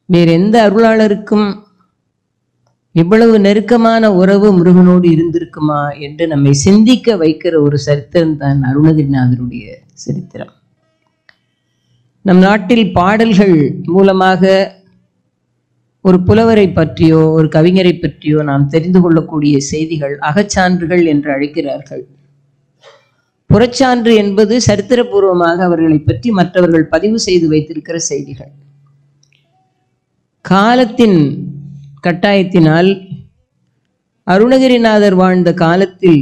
வேற எந்த அருளாளருக்கும் இவ்வளவு நெருக்கமான உறவு முருகனோடு இருந்திருக்குமா என்று நம்மை சிந்திக்க வைக்கிற ஒரு சரித்திரம் தான் அருணகிரிநாதருடைய சரித்திரம். நம் நாட்டில் பாடல்கள் மூலமாக ஒரு புலவரை பற்றியோ ஒரு கவிஞரை பற்றியோ நாம் தெரிந்து கொள்ளக்கூடிய செய்திகள் அகச்சான்றுகள் என்று அழைக்கிறார்கள். புறச்சான்று என்பது சரித்திரபூர்வமாக அவர்களை பற்றி மற்றவர்கள் பதிவு செய்து வைத்திருக்கிற செய்திகள். காலத்தின் கட்டாயத்தினால் அருணகிரிநாதர் வாழ்ந்த காலத்தில்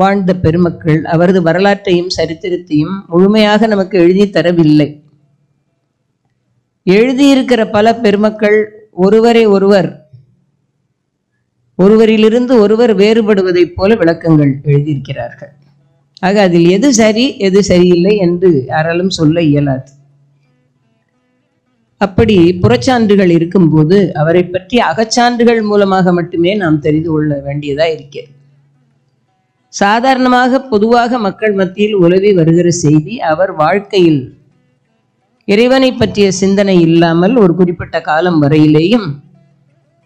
வாழ்ந்த பெருமக்கள் அவரது வரலாற்றையும் சரித்திரத்தையும் முழுமையாக நமக்கு எழுதி தரவில்லை. எழுதியிருக்கிற பல பெருமக்கள் ஒருவரிலிருந்து ஒருவர் வேறுபடுவதைப் போல விளக்கங்கள் எழுதியிருக்கிறார்கள். ஆக அதில் எது சரி எது சரியில்லை என்று யாராலும் சொல்ல இயலாது. அப்படி புறச்சான்றுகள் இருக்கும்போது அவரை பற்றி அகச்சான்றுகள் மூலமாக மட்டுமே நாம் தெரிந்து கொள்ள வேண்டியதா இருக்கிறது. சாதாரணமாக பொதுவாக மக்கள் மத்தியில் உலவி வருகிற செய்தி, அவர் வாழ்க்கையில் இறைவனை பற்றிய சிந்தனை இல்லாமல் ஒரு குறிப்பிட்ட காலம் வரையிலேயும்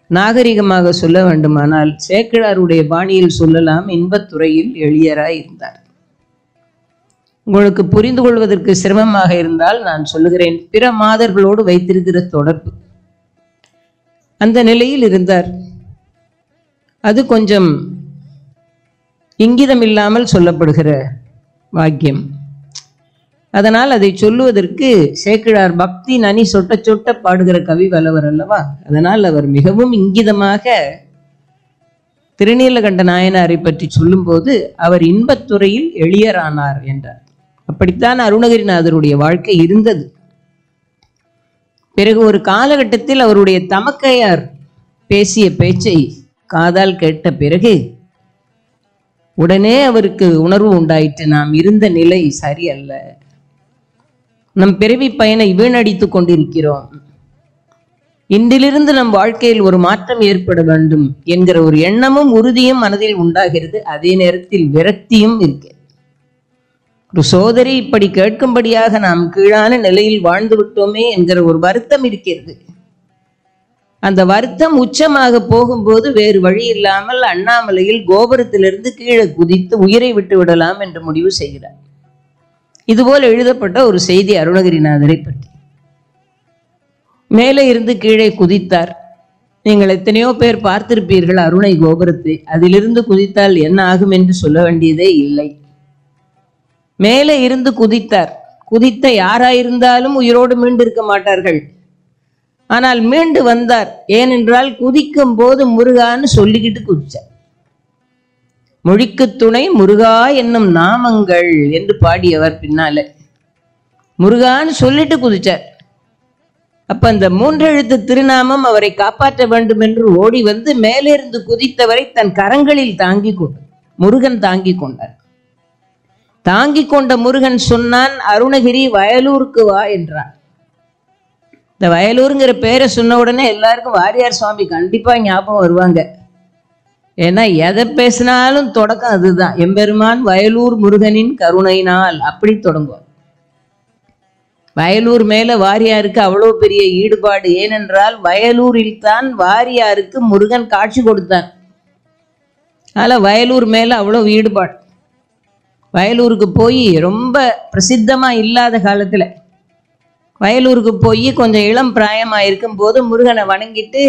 நாகரிகமாக சொல்ல வேண்டுமானால் சேக்கிழாருடைய பாணியில் சொல்லலாம், இன்பத்துறையில் எளியராய் இருந்தார். உங்களுக்கு புரிந்து கொள்வதற்கு சிரமமாக இருந்தால் நான் சொல்லுகிறேன், பிற மாதர்களோடு வைத்திருக்கிற தொடர்பு அந்த நிலையில் இருந்தார். அது கொஞ்சம் இங்கிதம் இல்லாமல் சொல்லப்படுகிற வாக்கியம். அதனால் அதை சொல்லுவதற்கு சேக்கிழார் பக்தி நனி சொட்ட சொட்ட பாடுகிற கவி வல்லவர் அல்லவா. அதனால் அவர் மிகவும் இங்கிதமாக திருநீலகண்ட நாயனாரை பற்றி சொல்லும்போது அவர் இன்பத்துறையில் எளியரானார் என்றார். அப்படித்தான் அருணகிரிநாதருடைய வாழ்க்கை இருந்தது. பிறகு ஒரு காலகட்டத்தில் அவருடைய தமக்கையார் பேசிய பேச்சை காதால் கேட்ட பிறகு உடனே அவருக்கு உணர்வு உண்டாயிற்று, நாம் இருந்த நிலை சரியல்ல, நம் பிறவி பயனை வீணடித்துக் கொண்டிருக்கிறோம், இன்றிலிருந்து நம் வாழ்க்கையில் ஒரு மாற்றம் ஏற்பட வேண்டும் என்கிற ஒரு எண்ணமும் உறுதியும் மனதில் உண்டாகிறது. அதே நேரத்தில் விரக்தியும் இருக்கு. ஒரு சோதரி இப்படி கேட்கும்படியாக நாம் கீழான நிலையில் வாழ்ந்து விட்டோமே என்கிற ஒரு வருத்தம் இருக்கிறது. அந்த வருத்தம் உச்சமாக போகும்போது வேறு வழி இல்லாமல் அண்ணாமலையில் கோபுரத்திலிருந்து கீழே குதித்து உயிரை விட்டு விடலாம் என்று முடிவு செய்கிறார். இதுபோல் எழுதப்பட்ட ஒரு செய்தி அருணகிரிநாதரை பற்றி. மேலே இருந்து கீழே குதித்தார். நீங்கள் எத்தனையோ பேர் பார்த்திருப்பீர்கள் அருணை கோபுரத்தை. அதிலிருந்து குதித்தால் என்ன ஆகும் என்று சொல்ல வேண்டியதே இல்லை. மேலே இருந்து குதித்தார். குதித்த யாராயிருந்தாலும் உயிரோடு மீண்டிருக்க மாட்டார்கள். ஆனால் மீண்டு வந்தார். ஏனென்றால் குதிக்கும் போது முருகான்னு சொல்லிக்கிட்டு குதிச்சார். மொழிக்கு துணை முருகா என்னும் நாமங்கள் என்று பாடியவர் பின்னால முருகான்னு சொல்லிட்டு குதிச்சார். அப்ப அந்த மூன்றெழுத்து திருநாமம் அவரை காப்பாற்ற வேண்டும் என்று ஓடி வந்து மேலே இருந்து குதித்தவரை தன் கரங்களில் தாங்கி கொண்டு முருகன் தாங்கி கொண்டார். தாங்கி கொண்ட முருகன் சொன்னான், அருணகிரி வயலூருக்கு வா என்றான். இந்த வயலூருங்கிற பேரை சொன்ன உடனே எல்லாருக்கும் வாரியார் சுவாமி கண்டிப்பா ஞாபகம் வருவாங்க. ஏன்னா எதை பேசினாலும் தொடக்கம் அதுதான், எம்பெருமான் வயலூர் முருகனின் கருணையினால், அப்படி தொடங்குவார். வயலூர் மேல வாரியாருக்கு அவ்வளோ பெரிய ஈடுபாடு. ஏனென்றால் வயலூரில் தான் வாரியாருக்கு முருகன் காட்சி கொடுத்தான். அதனால வயலூர் மேல அவ்வளோ ஈடுபாடு. வயலூருக்கு போய் ரொம்ப பிரசித்தமா இல்லாத காலத்துல வயலூருக்கு போய் கொஞ்சம் இளம் பிராயமா இருக்கும் போது முருகனை வணங்கிட்டு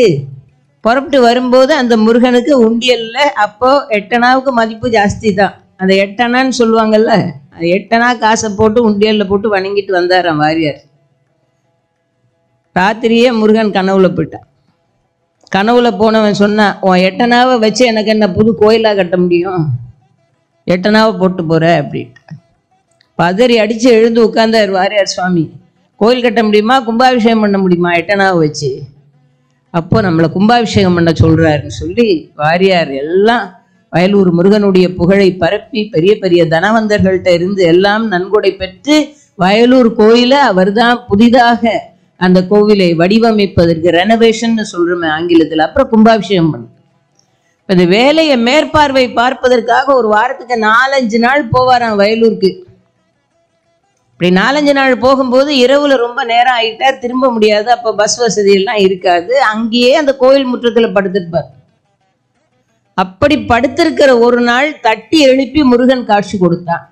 புறப்பட்டு வரும்போது அந்த முருகனுக்கு உண்டியல்ல அப்போ 8 அணாவுக்கு மதிப்பு ஜாஸ்தி தான். அந்த 8 அணான்னு சொல்லுவாங்கல்ல, அது 8 அணா காசை போட்டு உண்டியல்ல போட்டு வணங்கிட்டு வந்தாராம் வாரியார். ராத்திரியே முருகன் கனவுல போயிட்டான். கனவுல போனவன் சொன்னான், உன் 8 அணாவை வச்சு எனக்கு என்ன புது கோயிலா கட்ட முடியும், 8 அணாவை போட்டு போற அப்படின்ட்டு. பதறி அடிச்சு எழுந்து உட்கார்ந்தார் வாரியார் சுவாமி. கோயில் கட்ட முடியுமா, கும்பாபிஷேகம் பண்ண முடியுமா 8 அணாவை வச்சு? அப்போ நம்மளை கும்பாபிஷேகம் பண்ண சொல்றாருன்னு சொல்லி வாரியார் எல்லாம் வயலூர் முருகனுடைய புகழை பரப்பி பெரிய பெரிய தனவந்தர்கள்ட்ட இருந்து எல்லாம் நன்கொடை பெற்று வயலூர் கோயிலை அவர் தான் புதிதாக அந்த கோவிலை வடிவமைப்பதற்கு ரெனோவேஷன் சொல்றோமே ஆங்கிலத்தில், அப்புறம் கும்பாபிஷேகம் பண்ண. இந்த வேலையை மேற்பார்வை பார்ப்பதற்காக ஒரு வாரத்துக்கு 4-5 நாள் போவாராம் வயலூருக்கு. இப்படி 4-5 நாள் போகும்போது இரவுல ரொம்ப நேரம் ஆயிட்டா திரும்ப முடியாது. அப்ப பஸ் வசதி எல்லாம் இருக்காது. அங்கேயே அந்த கோயில் முற்றத்துல படுத்திருப்பார். அப்படி படுத்திருக்கிற ஒரு நாள் தட்டி எழுப்பி முருகன் காட்சி கொடுத்தான்.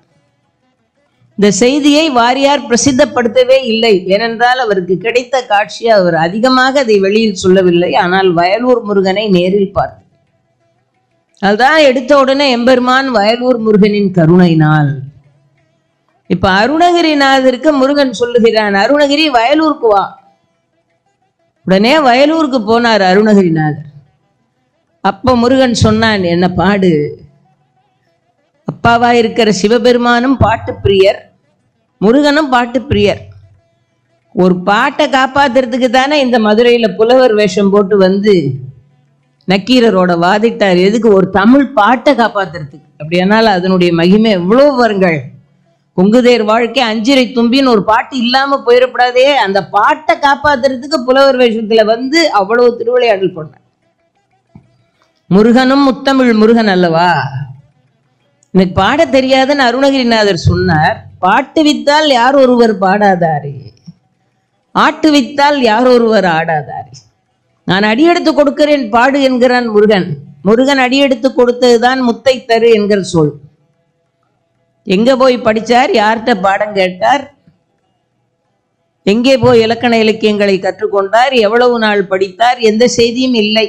இந்த செய்தியை வாரியார் பிரசித்தப்படுத்தவே இல்லை. ஏனென்றால் அவருக்கு கிடைத்த காட்சி அவர் அதிகமாக அதை வெளியில் சொல்லவில்லை. ஆனால் வயலூர் முருகனை நேரில் பார்த்தார். அதுதான் எடுத்த உடனே எம்பெருமான் வயலூர் முருகனின் கருணையினால். இப்ப அருணகிரிநாதருக்கு முருகன் சொல்லுகிறான், அருணகிரி வயலூருக்கு வா. உடனே வயலூருக்கு போனார் அருணகிரிநாதர். அப்ப முருகன் சொன்னான், என்ன பாடு. அப்பாவா இருக்கிற சிவபெருமானும் பாட்டு பிரியர், முருகனும் பாட்டு பிரியர். ஒரு பாட்டை காப்பாத்துறதுக்கு தானே இந்த மதுரையில புலவர் வேஷம் போட்டு வந்து நக்கீரரோட வாதிட்டார். எதுக்கு? ஒரு தமிழ் பாட்டை காப்பாத்துறதுக்கு. அப்படியானால் அதனுடைய மகிமை எவ்வளவு வருங்கள். பொங்குதேர் வாழ்க்கை அஞ்சிரை தும்பின்னு ஒரு பாட்டு இல்லாம போயிடப்படாதே. அந்த பாட்டை காப்பாத்துறதுக்கு புலவர் வேஷத்துல வந்து அவ்வளவு திருவிளையாடல் பண்ணார். முருகனும் முத்தமிழ் முருகன் அல்லவா? எனக்கு பாட தெரியாதுன்னு அருணகிரிநாதர் சொன்னார். பாட்டு வித்தால் யார் ஒருவர் பாடாதாரே, ஆட்டு வித்தால் யார் ஒருவர் ஆடாதாரே. நான் அடியெடுத்து கொடுக்கிறேன் பாடு என்கிறான் முருகன். முருகன் அடியெடுத்து கொடுத்ததுதான் முத்தை தரு என்கிற சொல். எங்க போய் படிச்சார்? யார்கிட்ட பாடம் கேட்டார்? எங்கே போய் இலக்கண இலக்கியங்களை கற்றுக்கொண்டார்? எவ்வளவு நாள் படித்தார்? எந்த செய்தியும் இல்லை.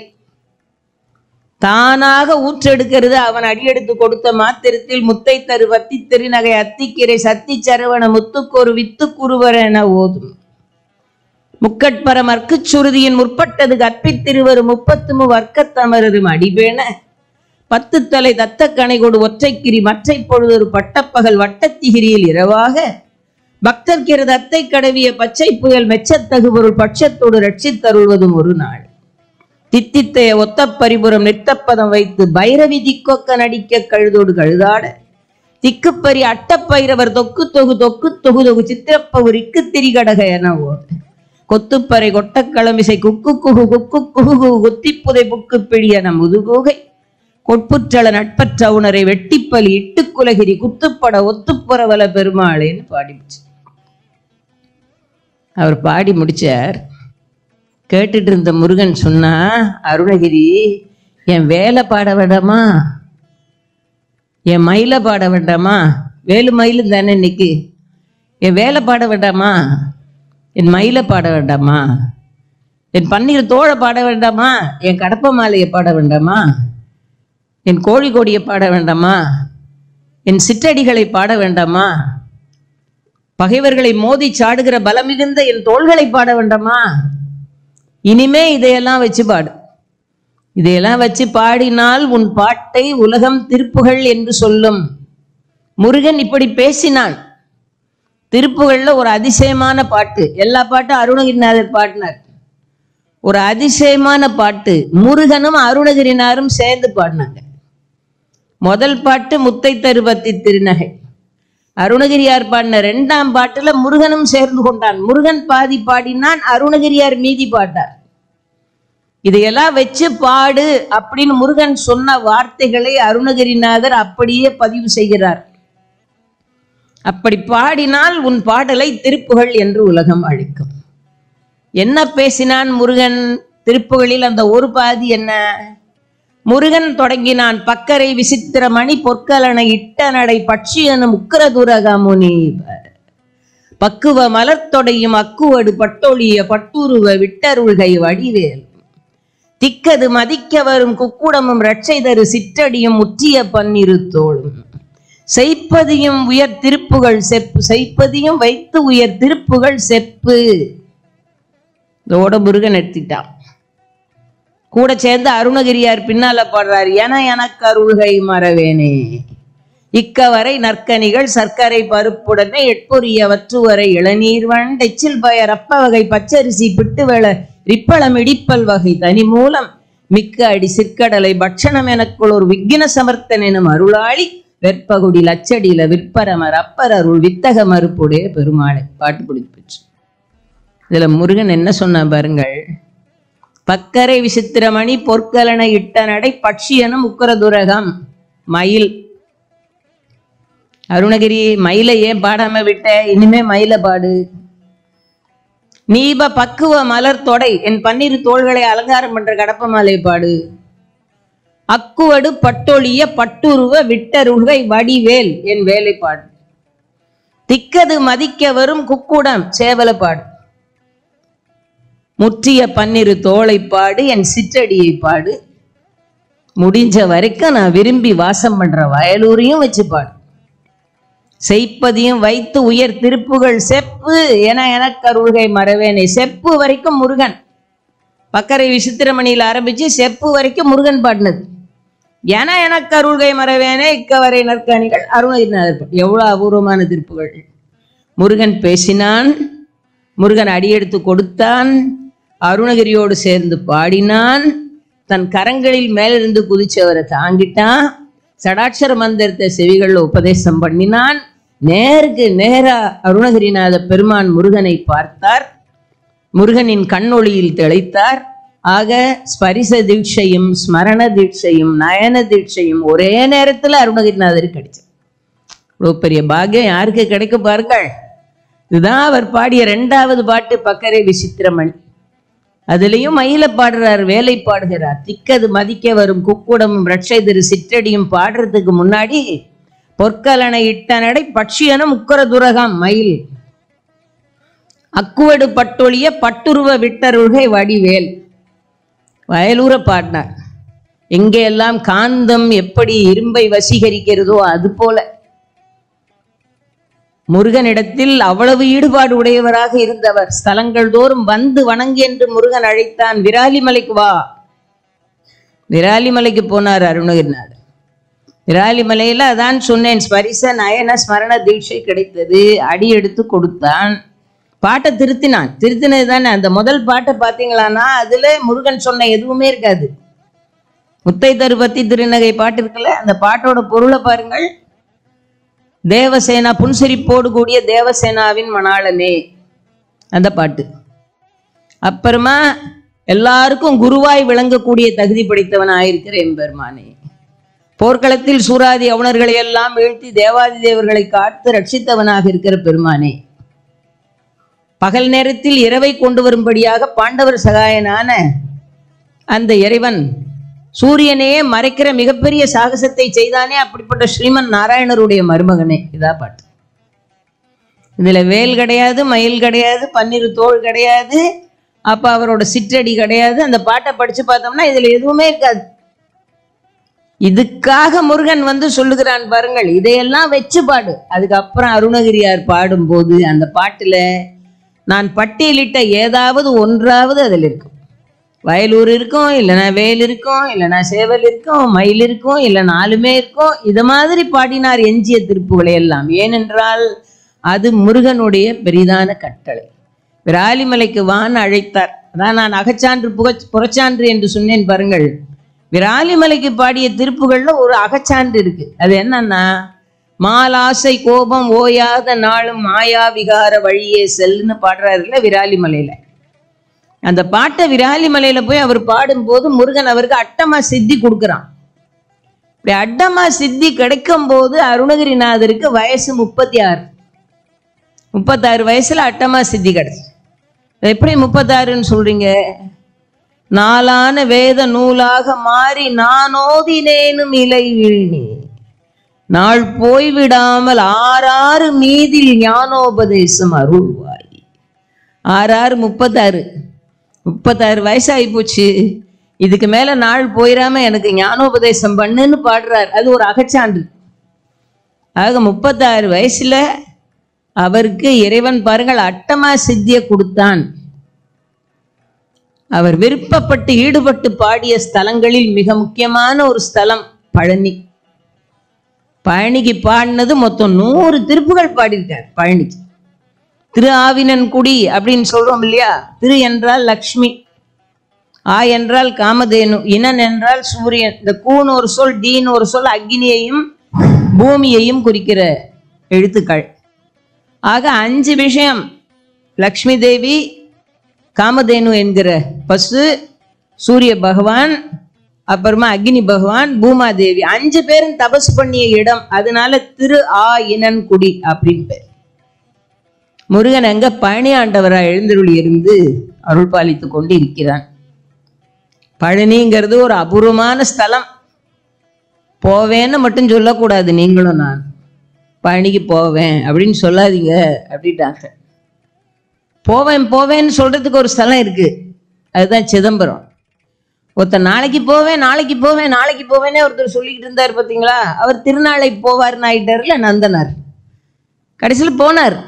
தானாக ஊற்றெடுக்கிறது. அவன் அடியெடுத்து கொடுத்த மாத்திரத்தில் முத்தை தரு வத்தி திருநகை அத்திக்கிரை சத்தி சரவண முத்துக்கொரு வித்து குருவர் என ஓதும். முக்கட்பர மற்கு சுருதியின் முற்பட்டது கற்பித்திருவரு 30 வர்க்கத்தமரும் அடிபேன 10 தலை தத்த கணைகொடு ஒற்றைக்கிரி மற்றை பொழுதொரு பட்டப்பகல் வட்டத்திகிரியில் இரவாக பக்தர்கிற தத்தை கடவிய பச்சை புயல் மெச்சத்தகு பொருள் பட்சத்தோடு ரட்சித்தருள்வதும் ஒரு நாள். தித்தித்தைய ஒத்த பரிபுரம் நிறுத்தப்பதம் வைத்து பைரவி திக்கொக்க நடிக்க கழுதோடு கழுதாட திக்குப்பறி அட்டப்பைரவர் தொக்கு தொகு தொக்கு தொகு தொகு சித்திரப்பவுரிக்கு திரிகடக என ஓடு கொத்துப்பறை கொட்டக்களமிசை குக்கு குகு குக்கு குகு குத்திப்புதை புக்கு பிடியன முதுகூகை கொட்புற்றள நட்பற்ற உணரை வெட்டிப்பலி இட்டுக்குலகிரி குத்துப்பட ஒத்துப்புறவல பெருமாளேன்னு பாடிச்சு. அவர் பாடி முடிச்சார். கேட்டுட்டு இருந்த முருகன் சொன்னா, அருணகிரி என் வேலை பாட வேண்டாமா, என் மயில பாட வேண்டாமா? வேலு மயிலும் தானே இன்னைக்கு. என் வேலை பாட வேண்டாமா? என் மயில பாட வேண்டாமா? என் பன்னீர் தோழை பாட வேண்டாமா? என் கடப்ப மாலையை பாட வேண்டாமா? என் கோழி கொடியை பாட வேண்டாமா? என் சிற்றடிகளை பாட வேண்டாமா? பகைவர்களை மோதி சாடுகிற பலமிகுந்த என் தோள்களை பாட வேண்டாமா? இனிமே இதையெல்லாம் வச்சு பாடு. இதையெல்லாம் வச்சு பாடினால் உன் பாட்டை உலகம் திருப்புகழ் என்று சொல்லும். முருகன் இப்படி பேசினான். திருப்புகழ்ல ஒரு அதிசயமான பாட்டு. எல்லா பாட்டும் அருணகிரிநாதர் பாடினார். ஒரு அதிசயமான பாட்டு முருகனும் அருணகிரினாரும் சேர்ந்து பாடினாங்க. முதல் பாட்டு முத்தை தருவத்தி திருநகை. அருணகிரியார் பாடின 2ஆம் பாட்டுல முருகனும் சேர்ந்து கொண்டான். முருகன் பாதி பாடினான், அருணகிரியார் மீதி பாட்டார். இதையெல்லாம் வச்சு பாடு அப்படின்னு முருகன் சொன்ன வார்த்தைகளை அருணகிரிநாதர் அப்படியே பதிவு செய்கிறார். அப்படி பாடினால் உன் பாடலை திருப்புகழ் என்று உலகம் அழைக்கும். என்ன பேசினான் முருகன் திருப்புகழில்? அந்த ஒரு பாதி என்ன? முருகன் தொடங்கினான். பக்கரை விசித்திரமணி பொற்கலனை இட்ட நடை பட்சியனு முக்கரதுரகமுனி பக்குவ மலர்த்தொடையும் அக்குவடு பட்டொழிய பட்டுருவ விட்டருள்கை வடிவேல் திக்கது மதிக்க வரும் குக்குடமும் இரட்சை தரு சிற்றடியும் முற்றிய பன்னிரு தோளும் செய்ப்பதியும் உயர் திருப்புகள் செப்பு செய்ப்பதியும் வைத்து உயர் திருப்புகள் செப்பு. இதோட முருகன் எடுத்துட்டான். கூட சேர்ந்து அருணகிரியார் பின்னால பாடுறார். எனக்கு அருள்கை மறவேனே இக்கவரை நற்கனிகள் சர்க்கரை பருப்புடனே எட்பொரிய வற்றுவரை இளநீர் வண்டெச்சில் பயர் அப்ப வகை பச்சரிசி பிட்டுவேள ரிப்பளம் இடிப்பல் வகை தனி மூலம் மிக்க அடி சிற்கடலை பட்சணம் எனக்குள் ஒரு விக்கின சமர்த்தன் எனும் அருளாளி வெற்பகுடி லச்சடியில விற்பரமர் அப்பர் அருள் வித்தக மறுப்புடைய பெருமாளை. பாட்டு பிடிச்சு. இதுல முருகன் என்ன சொன்ன பாருங்கள். பக்கரை விசித்திரமணி பொற்கலனை இட்ட நடை பட்சியனும் உக்கரதுரகம் மயில். அருணகிரி மயிலை ஏன் பாடாம விட்ட? இனிமே மயில பாடு. நீப பக்குவ மலர் தொடை என் 12 தோள்களை அலங்காரம் பண்ற கடப்ப மாலை பாடு. அக்குவடு பட்டொழிய பட்டுருவ விட்டருள்கை வடிவேல் என் வேலை பாடு. திக்கது மதிக்க வரும் குக்குடம் சேவல பாடு. முற்றிய 12 தோளை பாடு, என் சிற்றடியை பாடு. முடிஞ்ச வரைக்கும் நான் விரும்பி வாசம் பண்ற வயலூரையும் வச்சு பாடு. செய்ப்பதியும் வைத்து உயர் திருப்புகள் செப்பு என எனக்கு அருள்கை மறவேனே. செப்பு வரைக்கும் முருகன். பக்கரை விசித்திரமணியில் ஆரம்பிச்சு செப்பு வரைக்கும் முருகன் பாடினது. என எனக்கு அருள்கை மறவேனே இக்கவரை நற்கணிகள் அருணகிரிநாதர். எவ்வளவு அபூர்வமான திருப்புகள். முருகன் பேசினான், முருகன் அடியெடுத்து கொடுத்தான், அருணகிரியோடு சேர்ந்து பாடினான், தன் கரங்களில் மேலிருந்து குதிச்சவரை தாங்கிட்டான், சடாட்சர மந்திரத்தை செவிகளில் உபதேசம் பண்ணினான். நேருக்கு நேரா அருணகிரிநாத பெருமான் முருகனை பார்த்தார், முருகனின் கண்ணொளியில் திளைத்தார். ஆக ஸ்பரிச தீட்சையும் ஸ்மரண தீட்சையும் நயன தீட்சையும் ஒரே நேரத்தில் அருணகிரிநாதருக்கு கிடைச்சது. இவ்வளோ பெரிய பாக்கியம் யாருக்கு கிடைக்க பாருங்கள். இதுதான் அவர் பாடிய 2வது பாட்டு பக்கரை விசித்திரமணி. அதுலேயும் மயில பாடுறார், வேலை பாடுகிறார். திக்கது மதிக்க வரும் குக்குடமும் ரட்சை திரு சிற்றடியும் பாடுறதுக்கு முன்னாடி பொற்கலனை இட்ட நடை பட்சியன முக்கர துரகம் மயில். அக்குவடு பட்டொழிய பட்டுருவ விட்டருள்கை வடிவேல் வயலூர பாடினார். எங்கெல்லாம் காந்தம் எப்படி இரும்பை வசீகரிக்கிறதோ அது போல முருகனிடத்தில் அவ்வளவு ஈடுபாடு உடையவராக இருந்தவர். ஸ்தலங்கள் தோறும் வந்து வணங்கி என்று முருகன் அழைத்தான். விராலிமலைக்கு வா. விராலிமலைக்கு போனார் அருணகிரிநாதர். விராலிமலையில அதான் சொன்னேன், ஸ்பரிச நயன ஸ்மரண தீட்சை கிடைத்தது. அடி எடுத்து கொடுத்தான், பாட்டை திருத்தினான். திருத்தினது தானே. அந்த முதல் பாட்டை பார்த்தீங்களான்னா அதுல முருகன் சொன்ன எதுவுமே இருக்காது. முத்தை தருபத்தி திருநகை பாட்டு இருக்குல்ல, அந்த பாட்டோட பொருளை பாருங்கள். தேவசேனா புன்சிரிப்போடு கூடிய தேவசேனாவின் மணாளனே அந்த பாட்டு. அப்புறமா எல்லாருக்கும் குருவாய் விளங்கக்கூடிய தகுதி படைத்தவன் ஆயிருக்கிற எம்பெருமானே. போர்க்களத்தில் சூராதி அவுணர்களை எல்லாம் வீழ்த்தி தேவாதி தேவர்களை காத்து ரட்சித்தவனாக இருக்கிற பெருமானே. பகல் நேரத்தில் இரவை கொண்டு வரும்படியாக பாண்டவர் சகாயனான அந்த இறைவன் சூரியனையே மறைக்கிற மிகப்பெரிய சாகசத்தை செய்தானே, அப்படிப்பட்ட ஸ்ரீமன் நாராயணருடைய மருமகனே. இதா பாட்டு. இதுல வேல் கிடையாது, மயில் கிடையாது, 12 தோள் கிடையாது, அப்ப அவரோட சிற்றடி கிடையாது. அந்த பாட்டை படிச்சு பார்த்தோம்னா இதுல எதுவுமே இருக்காது. இதுக்காக முருகன் வந்து சொல்லுகிறான் பாருங்கள், இதையெல்லாம் வச்சு பாடு. அதுக்கப்புறம் அருணகிரியார் பாடும்போது அந்த பாட்டுல நான் பட்டியலிட்ட ஏதாவது ஒன்றாவது அதில் இருக்கும். வயலூர் இருக்கும், இல்லைனா வேல் இருக்கும், இல்லைனா சேவல் இருக்கும், மயில் இருக்கும், இல்லை 4மே இருக்கும். இது மாதிரி பாடினார் எஞ்சிய திருப்புகளை எல்லாம். ஏனென்றால் அது முருகனுடைய பெரிதான கட்டளை. விராலிமலைக்கு வான்னு அழைத்தார். அதான் நான் அகச்சான்று புறச்சான்று என்று சொன்னேன் பாருங்கள். விராலிமலைக்கு பாடிய திருப்புகள்ல ஒரு அகச்சான்று இருக்கு. அது என்னன்னா, மாலாசை கோபம் ஓயாத நாளும் மாயா விகார வழியே செல்லுன்னு பாடுறாருல விராலிமலையில. அந்த பாட்டை விராலிமலையில போய் அவர் பாடும்போது முருகன் அவருக்கு அட்டமா சித்தி கொடுக்குறான். இப்படி அட்டமா சித்தி கிடைக்கும் போது அருணகிரிநாதருக்கு வயசு 36 வயசுல அட்டமா சித்தி கிடைச்சு. எப்படி 36ன்னு சொல்றீங்க? நாளான வேத நூலாக மாறி நானோதினேனும் இலை வீழ்நி நாள் போய்விடாமல் 6 மீதில் ஞானோபதேசம் அருள்வாய். 6 36 வயசாகி போச்சு. இதுக்கு மேல நாள் போயிடாம எனக்கு ஞானோபதேசம் பண்ணுன்னு பாடுறார். அது ஒரு அகச்சான்று. ஆக 36 வயசுல அவருக்கு இறைவன் பாருங்கள் அட்டமா சித்தியை கொடுத்தான். அவர் விருப்பப்பட்டு ஈடுபட்டு பாடிய ஸ்தலங்களில் மிக முக்கியமான ஒரு ஸ்தலம் பழனி. பழனிக்கு பாடினது மொத்தம் 100 திருப்புகள் பாடியிருக்கார் பழனிக்கு. திரு ஆவினன்குடி அப்படின்னு சொல்றோம் இல்லையா? திரு என்றால் லக்ஷ்மி, ஆ என்றால் காமதேனு, இனன் என்றால் சூரியன். இந்த கூன்னு ஒரு சொல், டீன்னு ஒரு சொல் அக்னியையும் பூமியையும் குறிக்கிற எழுத்துக்கள். ஆக 5 விஷயம்: லக்ஷ்மி தேவி, காமதேனு என்கிற பசு, சூரிய பகவான், அப்புறமா அக்னி பகவான், பூமாதேவி 5 பேரும் தபசு பண்ணிய இடம். அதனால திரு ஆயினன்குடி அப்படின்னு பேர். முருகன் அங்க பழனி ஆண்டவரா எழுந்தருளி இருந்து அருள் பாலித்து கொண்டு இருக்கிறான். பழனிங்கிறது ஒரு அபூர்வமான ஸ்தலம். போவேன்னு மட்டும் சொல்லக்கூடாது. நீங்களும் நான் பழனிக்கு போவேன் அப்படின்னு சொல்லாதீங்க அப்படின்ட்டாங்க. போவேன் போவேன்னு சொல்றதுக்கு ஒரு ஸ்தலம் இருக்கு, அதுதான் சிதம்பரம். ஒருத்தர் நாளைக்கு போவேன் நாளைக்கு போவேன் நாளைக்கு போவேன்னே ஒருத்தர் சொல்லிக்கிட்டு இருந்தார் பார்த்தீங்களா? அவர் திருநாளை போவார்னு ஆயிட்டார்ல நந்தனார். கடைசியில் போனார்.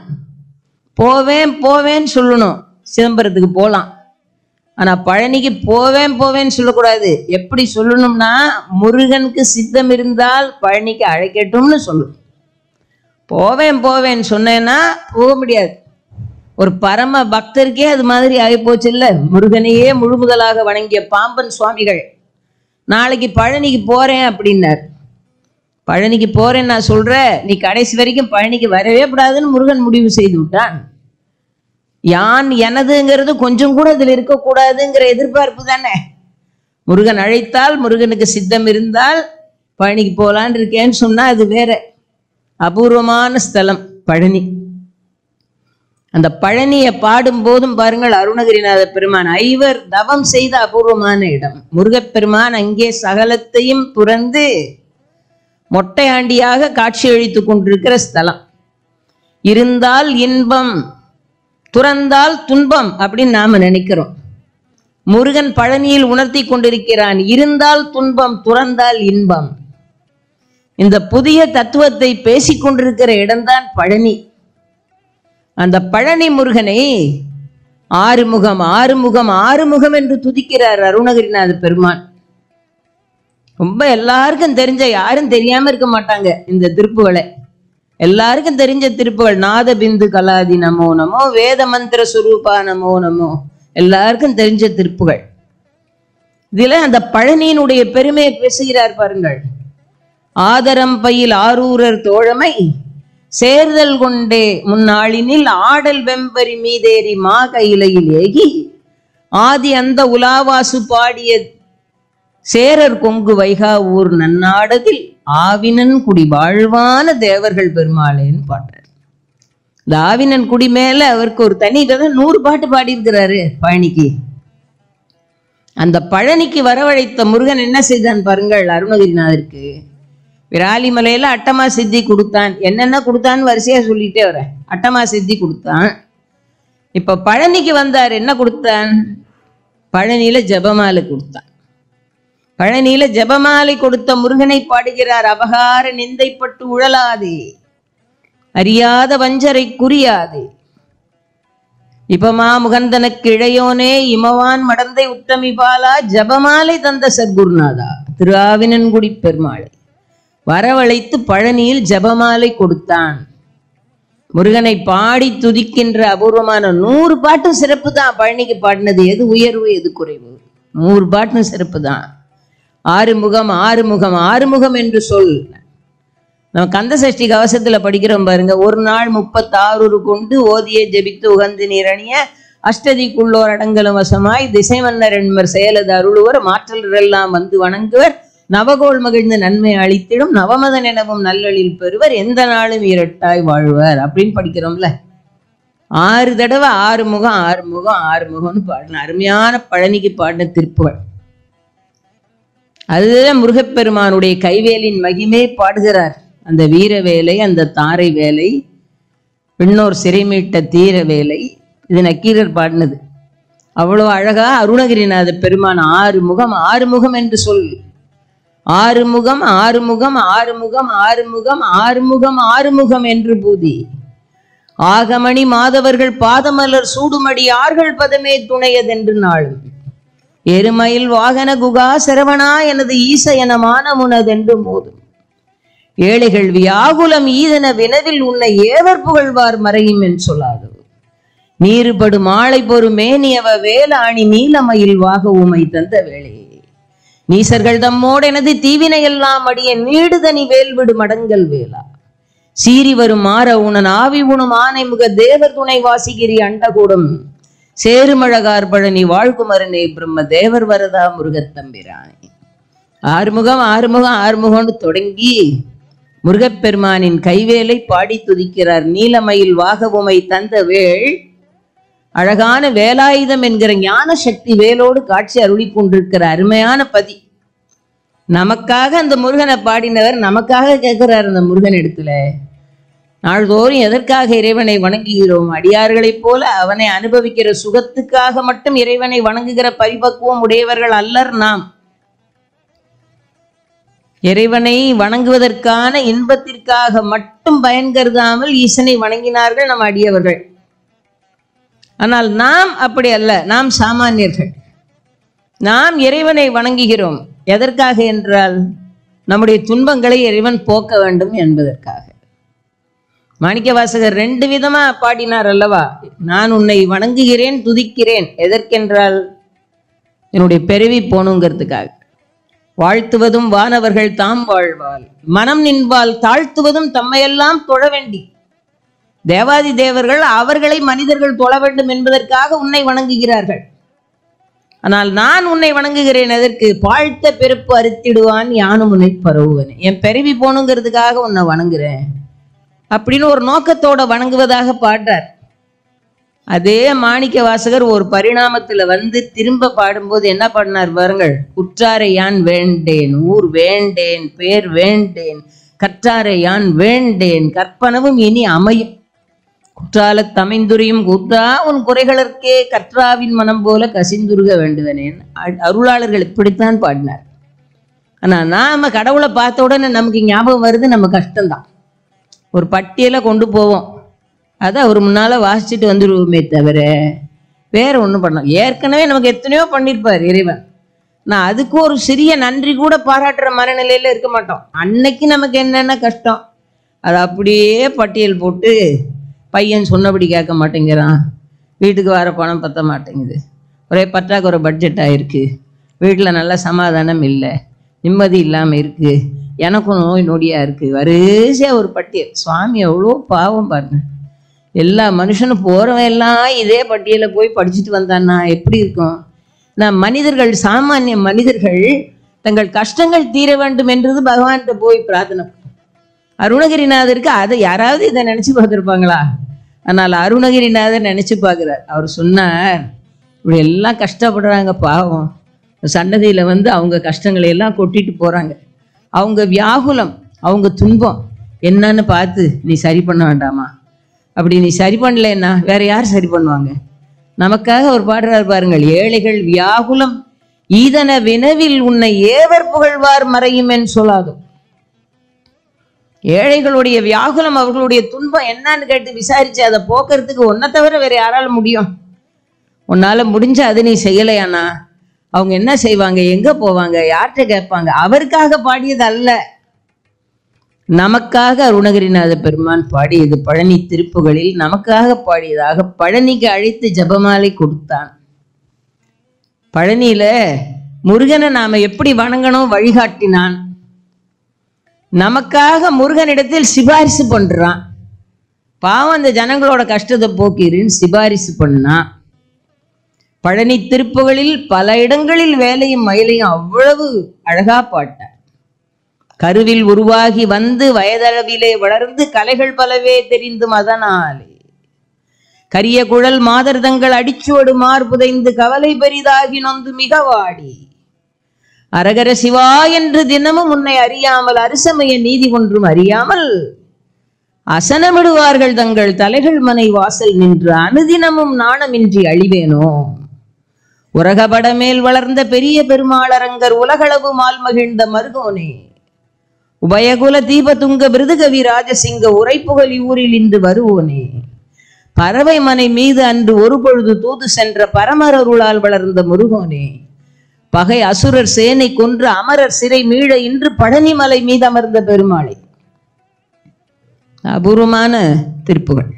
போவேன் போவேன்னு சொல்லணும், சிதம்பரத்துக்கு போகலாம். ஆனா பழனிக்கு போவேன் போவேன்னு சொல்லக்கூடாது. எப்படி சொல்லணும்னா, முருகனுக்கு சித்தம் இருந்தால் பழனிக்கு அழைக்கட்டும்னு சொல்லணும். போவேன் போவேன்னு சொன்னேன்னா போக முடியாது. ஒரு பரம பக்தருக்கே அது மாதிரி ஆகிப்போச்சு இல்ல. முருகனையே முழு முதலாக வணங்கிய பாம்பன் சுவாமிகள் நாளைக்கு பழனிக்கு போறேன் அப்படின்னார். பழனிக்கு போறேன்னு நான் சொல்றேன், நீ கடைசி வரைக்கும் பழனிக்கு வரவே கூடாதுன்னு முருகன் முடிவு செய்து விட்டான். யான் எனதுங்கிறது கொஞ்சம் கூட இதுல இருக்கக்கூடாதுங்கிற எதிர்பார்ப்பு தானே. முருகன் அழைத்தால், முருகனுக்கு சித்தம் இருந்தால் பழனிக்கு போலான்னு இருக்கேன்னு சொன்னா அது வேற. அபூர்வமான ஸ்தலம் பழனி. அந்த பழனியை பாடும் போதும் பாருங்கள், அருணகிரிநாத பெருமான் 5 தவம் செய்த அபூர்வமான இடம். முருகப்பெருமான் அங்கே சகலத்தையும் துறந்து மொட்டையாண்டியாக காட்சி அளித்துக் கொண்டிருக்கிற ஸ்தலம். இருந்தால் இன்பம், துறந்தால் துன்பம் அப்படின்னு நாம நினைக்கிறோம். முருகன் பழனியில் உணர்த்தி கொண்டிருக்கிறான், இருந்தால் துன்பம் துறந்தால் இன்பம். இந்த புதிய தத்துவத்தை பேசிக் கொண்டிருக்கிற இடம்தான் பழனி. அந்த பழனி முருகனை ஆறுமுகம் ஆறுமுகம் ஆறுமுகம் என்று துதிக்கிறார் அருணகிரிநாத பெருமான். ரொம்ப எல்லாருக்கும் தெரிஞ்ச, யாரும் தெரியாம இருக்க மாட்டாங்க இந்த திருப்புகளை. எல்லாருக்கும் தெரிஞ்ச திருப்புகள். நாத பிந்து கலாதி நமோ நமோ, வேத மந்திர சுரூபா நமோ நமோ, எல்லாருக்கும் தெரிஞ்ச திருப்புகள். இதுல அந்த பழனியினுடைய பெருமையை பேசுகிறார் பாருங்கள். ஆதரம் பயில் ஆரூரர் தோழமை சேர்தல் கொண்டே முன்னாளினில் ஆடல் வெம்பரி மீதேறி மா கையிலையில் ஏகி ஆதி அந்த உலாவாசு பாடிய சேரர் கொங்கு வைகா ஊர் நன்னாடதில் ஆவினன் குடி வாழ்வான தேவர்கள் பெருமாளேன்னு பாடுறார். இந்த ஆவினன் குடி மேல அவருக்கு ஒரு தனி 100 பாட்டு பாடியிருக்கிறாரு பழனிக்கு. அந்த பழனிக்கு வரவழைத்த முருகன் என்ன செய்தான் பாருங்கள் அருணகிரிநாதருக்கு. விராலிமலையில அட்டமா சித்தி கொடுத்தான். என்னென்ன கொடுத்தான்னு வரிசையா சொல்லிட்டே வர. அட்டமா சித்தி கொடுத்தான். இப்ப பழனிக்கு வந்தார், என்ன கொடுத்தான்? பழனியில ஜபமாலை கொடுத்தான். பழனியில ஜபமாலை கொடுத்த முருகனை பாடுகிறார். அபகார நிந்தைப்பட்டு உழலாதே, அறியாத வஞ்சரை குறியாதே, இப்பமா முகந்தனக்கு இளையோனே இமவான் மடந்தை உத்தமி பாலா, ஜபமாலை தந்த சத்குருநாதா திருஆவினன்குடி பெருமாளை வரவழைத்து பழனியில் ஜபமாலை கொடுத்தான். முருகனை பாடி துதிக்கின்ற அபூர்வமான 100 பாட்டும் சிறப்பு தான். பழனிக்கு பாடினது எது உயர்வு எது குறைவு? 100 பாட்டும் சிறப்பு தான். ஆறுமுகம் ஆறுமுகம் ஆறுமுகம் என்று சொல். நம்ம கந்த சஷ்டி கவசத்துல படிக்கிறோம் பாருங்க. ஒரு நாள் 36 கொண்டு ஓதிய ஜெபித்து உகந்து நீரணிய அஷ்டதிக்குள்ளோர் அடங்கலும் வசமாய் திசை மன்னர் என்பர் செயலது அருளுவர் மாற்றலரெல்லாம் வந்து வணங்குவர் நவகோள் மகிழ்ந்து நன்மை அளித்திடும் நவமதன் எனவும் நல்லளில் பெறுவர் எந்த நாளும் இரட்டாய் வாழ்வர் அப்படின்னு படிக்கிறோம்ல. 6 தடவை ஆறுமுகம் ஆறுமுகம் ஆறுமுகம்னு பாடின அருமையான பழனிக்கு பாடின திருப்புகள். அதுதான் முருகப்பெருமானுடைய கைவேலின் மகிமை பாடுகிறார். அந்த வீர வேலை, அந்த தாரை வேலை, பின்னோர் சிறைமீட்ட தீர வேலை, இது நக்கீரர் பாடினது. அவ்வளவு அழகா அருணகிரிநாத பெருமான் ஆறுமுகம் ஆறுமுகம் என்று சொல். ஆறுமுகம் ஆறுமுகம் ஆறுமுகம் ஆறுமுகம் ஆறுமுகம் ஆறுமுகம் என்று பூதி ஆகமணி மாதவர்கள் பாதமலர் சூடுமடி ஆர்கள் பதமே துணையதென்று நாளும் எருமயில் வாகன குகா சரவணா எனது ஈச என மானமுனதென்று மோதும் ஏழைகள் வியாகுலம் ஈதன வினவில் உன்னை ஏவர் புகழ்வார் மறையும் என்று சொல்லாது நீருபடு மாலை பொறு மேனியவ வேலாணி நீலமயில் வாக உமை தந்த வேளை நீசர்கள் தம்மோடு எனது தீவினை எல்லாம் அடிய நீடுதனி வேல்விடு மடங்கல் வேளா சீறி வரும் மாற உணன் ஆவி உணும் ஆனை முக தேவர் துணை வாசிகிரி அண்டகூடம் சேருமழகார் பழனி வாழ்குமரனே பிரம்ம தேவர் வரதா முருகத்தம்பிரானே. ஆறுமுகம் ஆறுமுகம் ஆறுமுகம்னு தொடங்கி முருகப்பெருமானின் கைவேலை பாடி துதிக்கிறார். நீலமயில் வாகவுமை தந்த வேள் அழகான வேலாயுதம் என்கிற ஞான சக்தி வேலோடு காட்சி அருளி கொண்டிருக்கிற அருமையான பதி. நமக்காக அந்த முருகனை பாடினவர் நமக்காக கேட்கிறார். அந்த முருகன் இடத்துல நாள்தோறும் எதற்காக இறைவனை வணங்குகிறோம்? அடியார்களைப் போல அவனை அனுபவிக்கிற சுகத்துக்காக மட்டும் இறைவனை வணங்குகிற பரிபக்குவம் உடையவர்கள் அல்லர் நாம். இறைவனை வணங்குவதற்கான இன்பத்திற்காக மட்டும் பயன் கருதாமல் ஈசனை வணங்கினார்கள் நம் அடியவர்கள். ஆனால் நாம் அப்படி அல்ல. நாம் சாமானியர்கள். நாம் இறைவனை வணங்குகிறோம் எதற்காக என்றால் நம்முடைய துன்பங்களை இறைவன் போக்க வேண்டும் என்பதற்காக. மாணிக்கவாசகர் 2 விதமா பாடினார் அல்லவா? நான் உன்னை வணங்குகிறேன், துதிக்கிறேன். எதற்கென்றால் என்னுடைய பிறவி போனுங்கிறதுக்காக. வாழ்த்துவதும் வானவர்கள் தாம் வாழ்வாள், மனம் நின்பால் தாழ்த்துவதும் தம்மையெல்லாம் தொழ வேண்டி. தேவாதி தேவர்கள் அவர்களை மனிதர்கள் தொழ வேண்டும் என்பதற்காக உன்னை வணங்குகிறார்கள். ஆனால் நான் உன்னை வணங்குகிறேன் எதற்கு? வாழ்த்த பிறப்பு அறுத்திடுவான் யானும் உன்னை பரவுவனே. என் பிறவி போனுங்கிறதுக்காக உன்னை வணங்குறேன் அப்படின்னு ஒரு நோக்கத்தோட வணங்குவதாக பாடுறார். அதே மாணிக்க வாசகர் ஒரு பரிணாமத்துல வந்து திரும்ப பாடும்போது என்ன பாடினார் பாருங்கள். குற்றாரை யான் வேண்டேன், ஊர் வேண்டேன், பேர் வேண்டேன், கற்றாரை யான் வேண்டேன், கற்பனவும் இனி அமையும். குற்றால தமைந்துரியும் கூற்றா உன் குறைகளற்கே கற்றாவின் மனம் போல கசிந்துருக வேண்டுவனேன். அருளாளர்கள் இப்படித்தான் பாடினார். ஆனா நாம கடவுளை பார்த்த உடனே நமக்கு ஞாபகம் வருது நம்ம கஷ்டம்தான். ஒரு பட்டியலை கொண்டு போவோம், அதை அவர் முன்னால வாசிச்சுட்டு வந்துடுவோமே தவிர வேற ஒன்றும் பண்ணோம். ஏற்கனவே நமக்கு எத்தனையோ பண்ணியிருப்பார் இறைவன். நான் அதுக்கு ஒரு சிறிய நன்றி கூட பாராட்டுற மனநிலையில இருக்க மாட்டோம். அன்னைக்கு நமக்கு என்னென்ன கஷ்டம் அதை அப்படியே பட்டியல் போட்டு, பையன் சொன்னபடி கேட்க மாட்டேங்கிறான், வீட்டுக்கு வர பணம் பத்த மாட்டேங்குது, ஒரே பற்றாக்குறை பட்ஜெட் ஆயிருக்கு, வீட்டில் நல்ல சமாதானம் இல்லை, நிம்மதி இல்லாமல் இருக்குது, எனக்கும் நோய் நொடியாக இருக்குது, வரிசையாக ஒரு பட்டியல். சுவாமி எவ்வளோ பாவம் பாருங்க. எல்லா மனுஷனும் போகிறவன் எல்லாம் இதே பட்டியலை போய் படிச்சுட்டு வந்தான்னா எப்படி இருக்கும்? நான் மனிதர்கள், சாமானிய மனிதர்கள் தங்கள் கஷ்டங்கள் தீர வேண்டும் என்றது பகவான்கிட்ட போய் பிரார்த்தனை. அருணகிரிநாதருக்கு அதை யாராவது இதை நினச்சி பார்த்துருப்பாங்களா? ஆனால் அருணகிரிநாதர் நினச்சி பார்க்குறார். அவர் சொன்னார், இப்படி எல்லாம் கஷ்டப்படுறாங்க பாவம், சன்னதியில் வந்து அவங்க கஷ்டங்களை எல்லாம் கொட்டிட்டு போகிறாங்க, அவங்க வியாகுலம், அவங்க துன்பம் என்னன்னு பார்த்து நீ சரி பண்ண வேண்டாமா? அப்படி நீ சரி பண்ணலன்னா வேற யார் சரி பண்ணுவாங்க? நமக்காக ஒரு பாடுறார் பாருங்கள். ஏழைகள் வியாகுலம் ஈதன வினவில் உன்னை ஏவர் புகழ்வார் மறையும் என்று சொல்லாதோ. ஏழைகளுடைய வியாகுலம், அவர்களுடைய துன்பம் என்னன்னு கேட்டு விசாரிச்சு அதை போக்குறதுக்கு உன்னை தவிர வேற யாரால முடியும்? உன்னால முடிஞ்ச அது நீ செய்யலையானா அவங்க என்ன செய்வாங்க? எங்க போவாங்க? யார்கிட்ட கேட்பாங்க? அவருக்காக பாடியது அல்ல, நமக்காக அருணகிரிநாத பெருமான் பாடியது. பழனி திருப்புகளில் நமக்காக பாடியதாக பழனிக்கு அழைத்து ஜபமாலை கொடுத்தான். பழனியில முருகனை நாம எப்படி வணங்கணும் வழிகாட்டினான். நமக்காக முருகனிடத்தில் சிபாரிசு பண்றான். பாவம் அந்த ஜனங்களோட கஷ்டத்தை போக்கிருன்னு சிபாரிசு பண்ணா. பழனி திருப்புகளில் பல இடங்களில் வேலையும் மயிலையும் அவ்வளவு அழகா பாட்டார். கருவில் உருவாகி வந்து வயதளவிலே வளர்ந்து கலைகள் பலவே தெரிந்தும் அதனாலே கரிய குழல் மாதர்தங்கள் அடிச்சுவடு மார்புதைந்து கவலை பெரிதாகி நொந்து மிக வாடி அரகர சிவா என்று தினமும் உன்னை அறியாமல் அரிசமய நீதி ஒன்றும் அறியாமல் அசனமிடுவார்கள் தங்கள் தலைகள் மனை வாசல் நின்று அனுதினமும் நாணமின்றி அழிவேனோ. உலகபட மேல் வளர்ந்த பெரிய பெருமாளரங்கர் உலகளவு மால் மகிழ்ந்த மருகோனே, உபயகுல தீபதுங்க விருதுகவி ராஜசிங்க உரைப்புகழ் ஊரில் இன்று வருவோனே, பறவை மனை மீது அன்று ஒரு பொழுது தூது சென்ற பரமரருளால் வளர்ந்த முருகோனே, பகை அசுரர் சேனை கொன்று அமரர் சிறை மீள இன்று பழனி மலை மீது அமர்ந்த பெருமாளை. அபூர்வமான திருப்புகள்.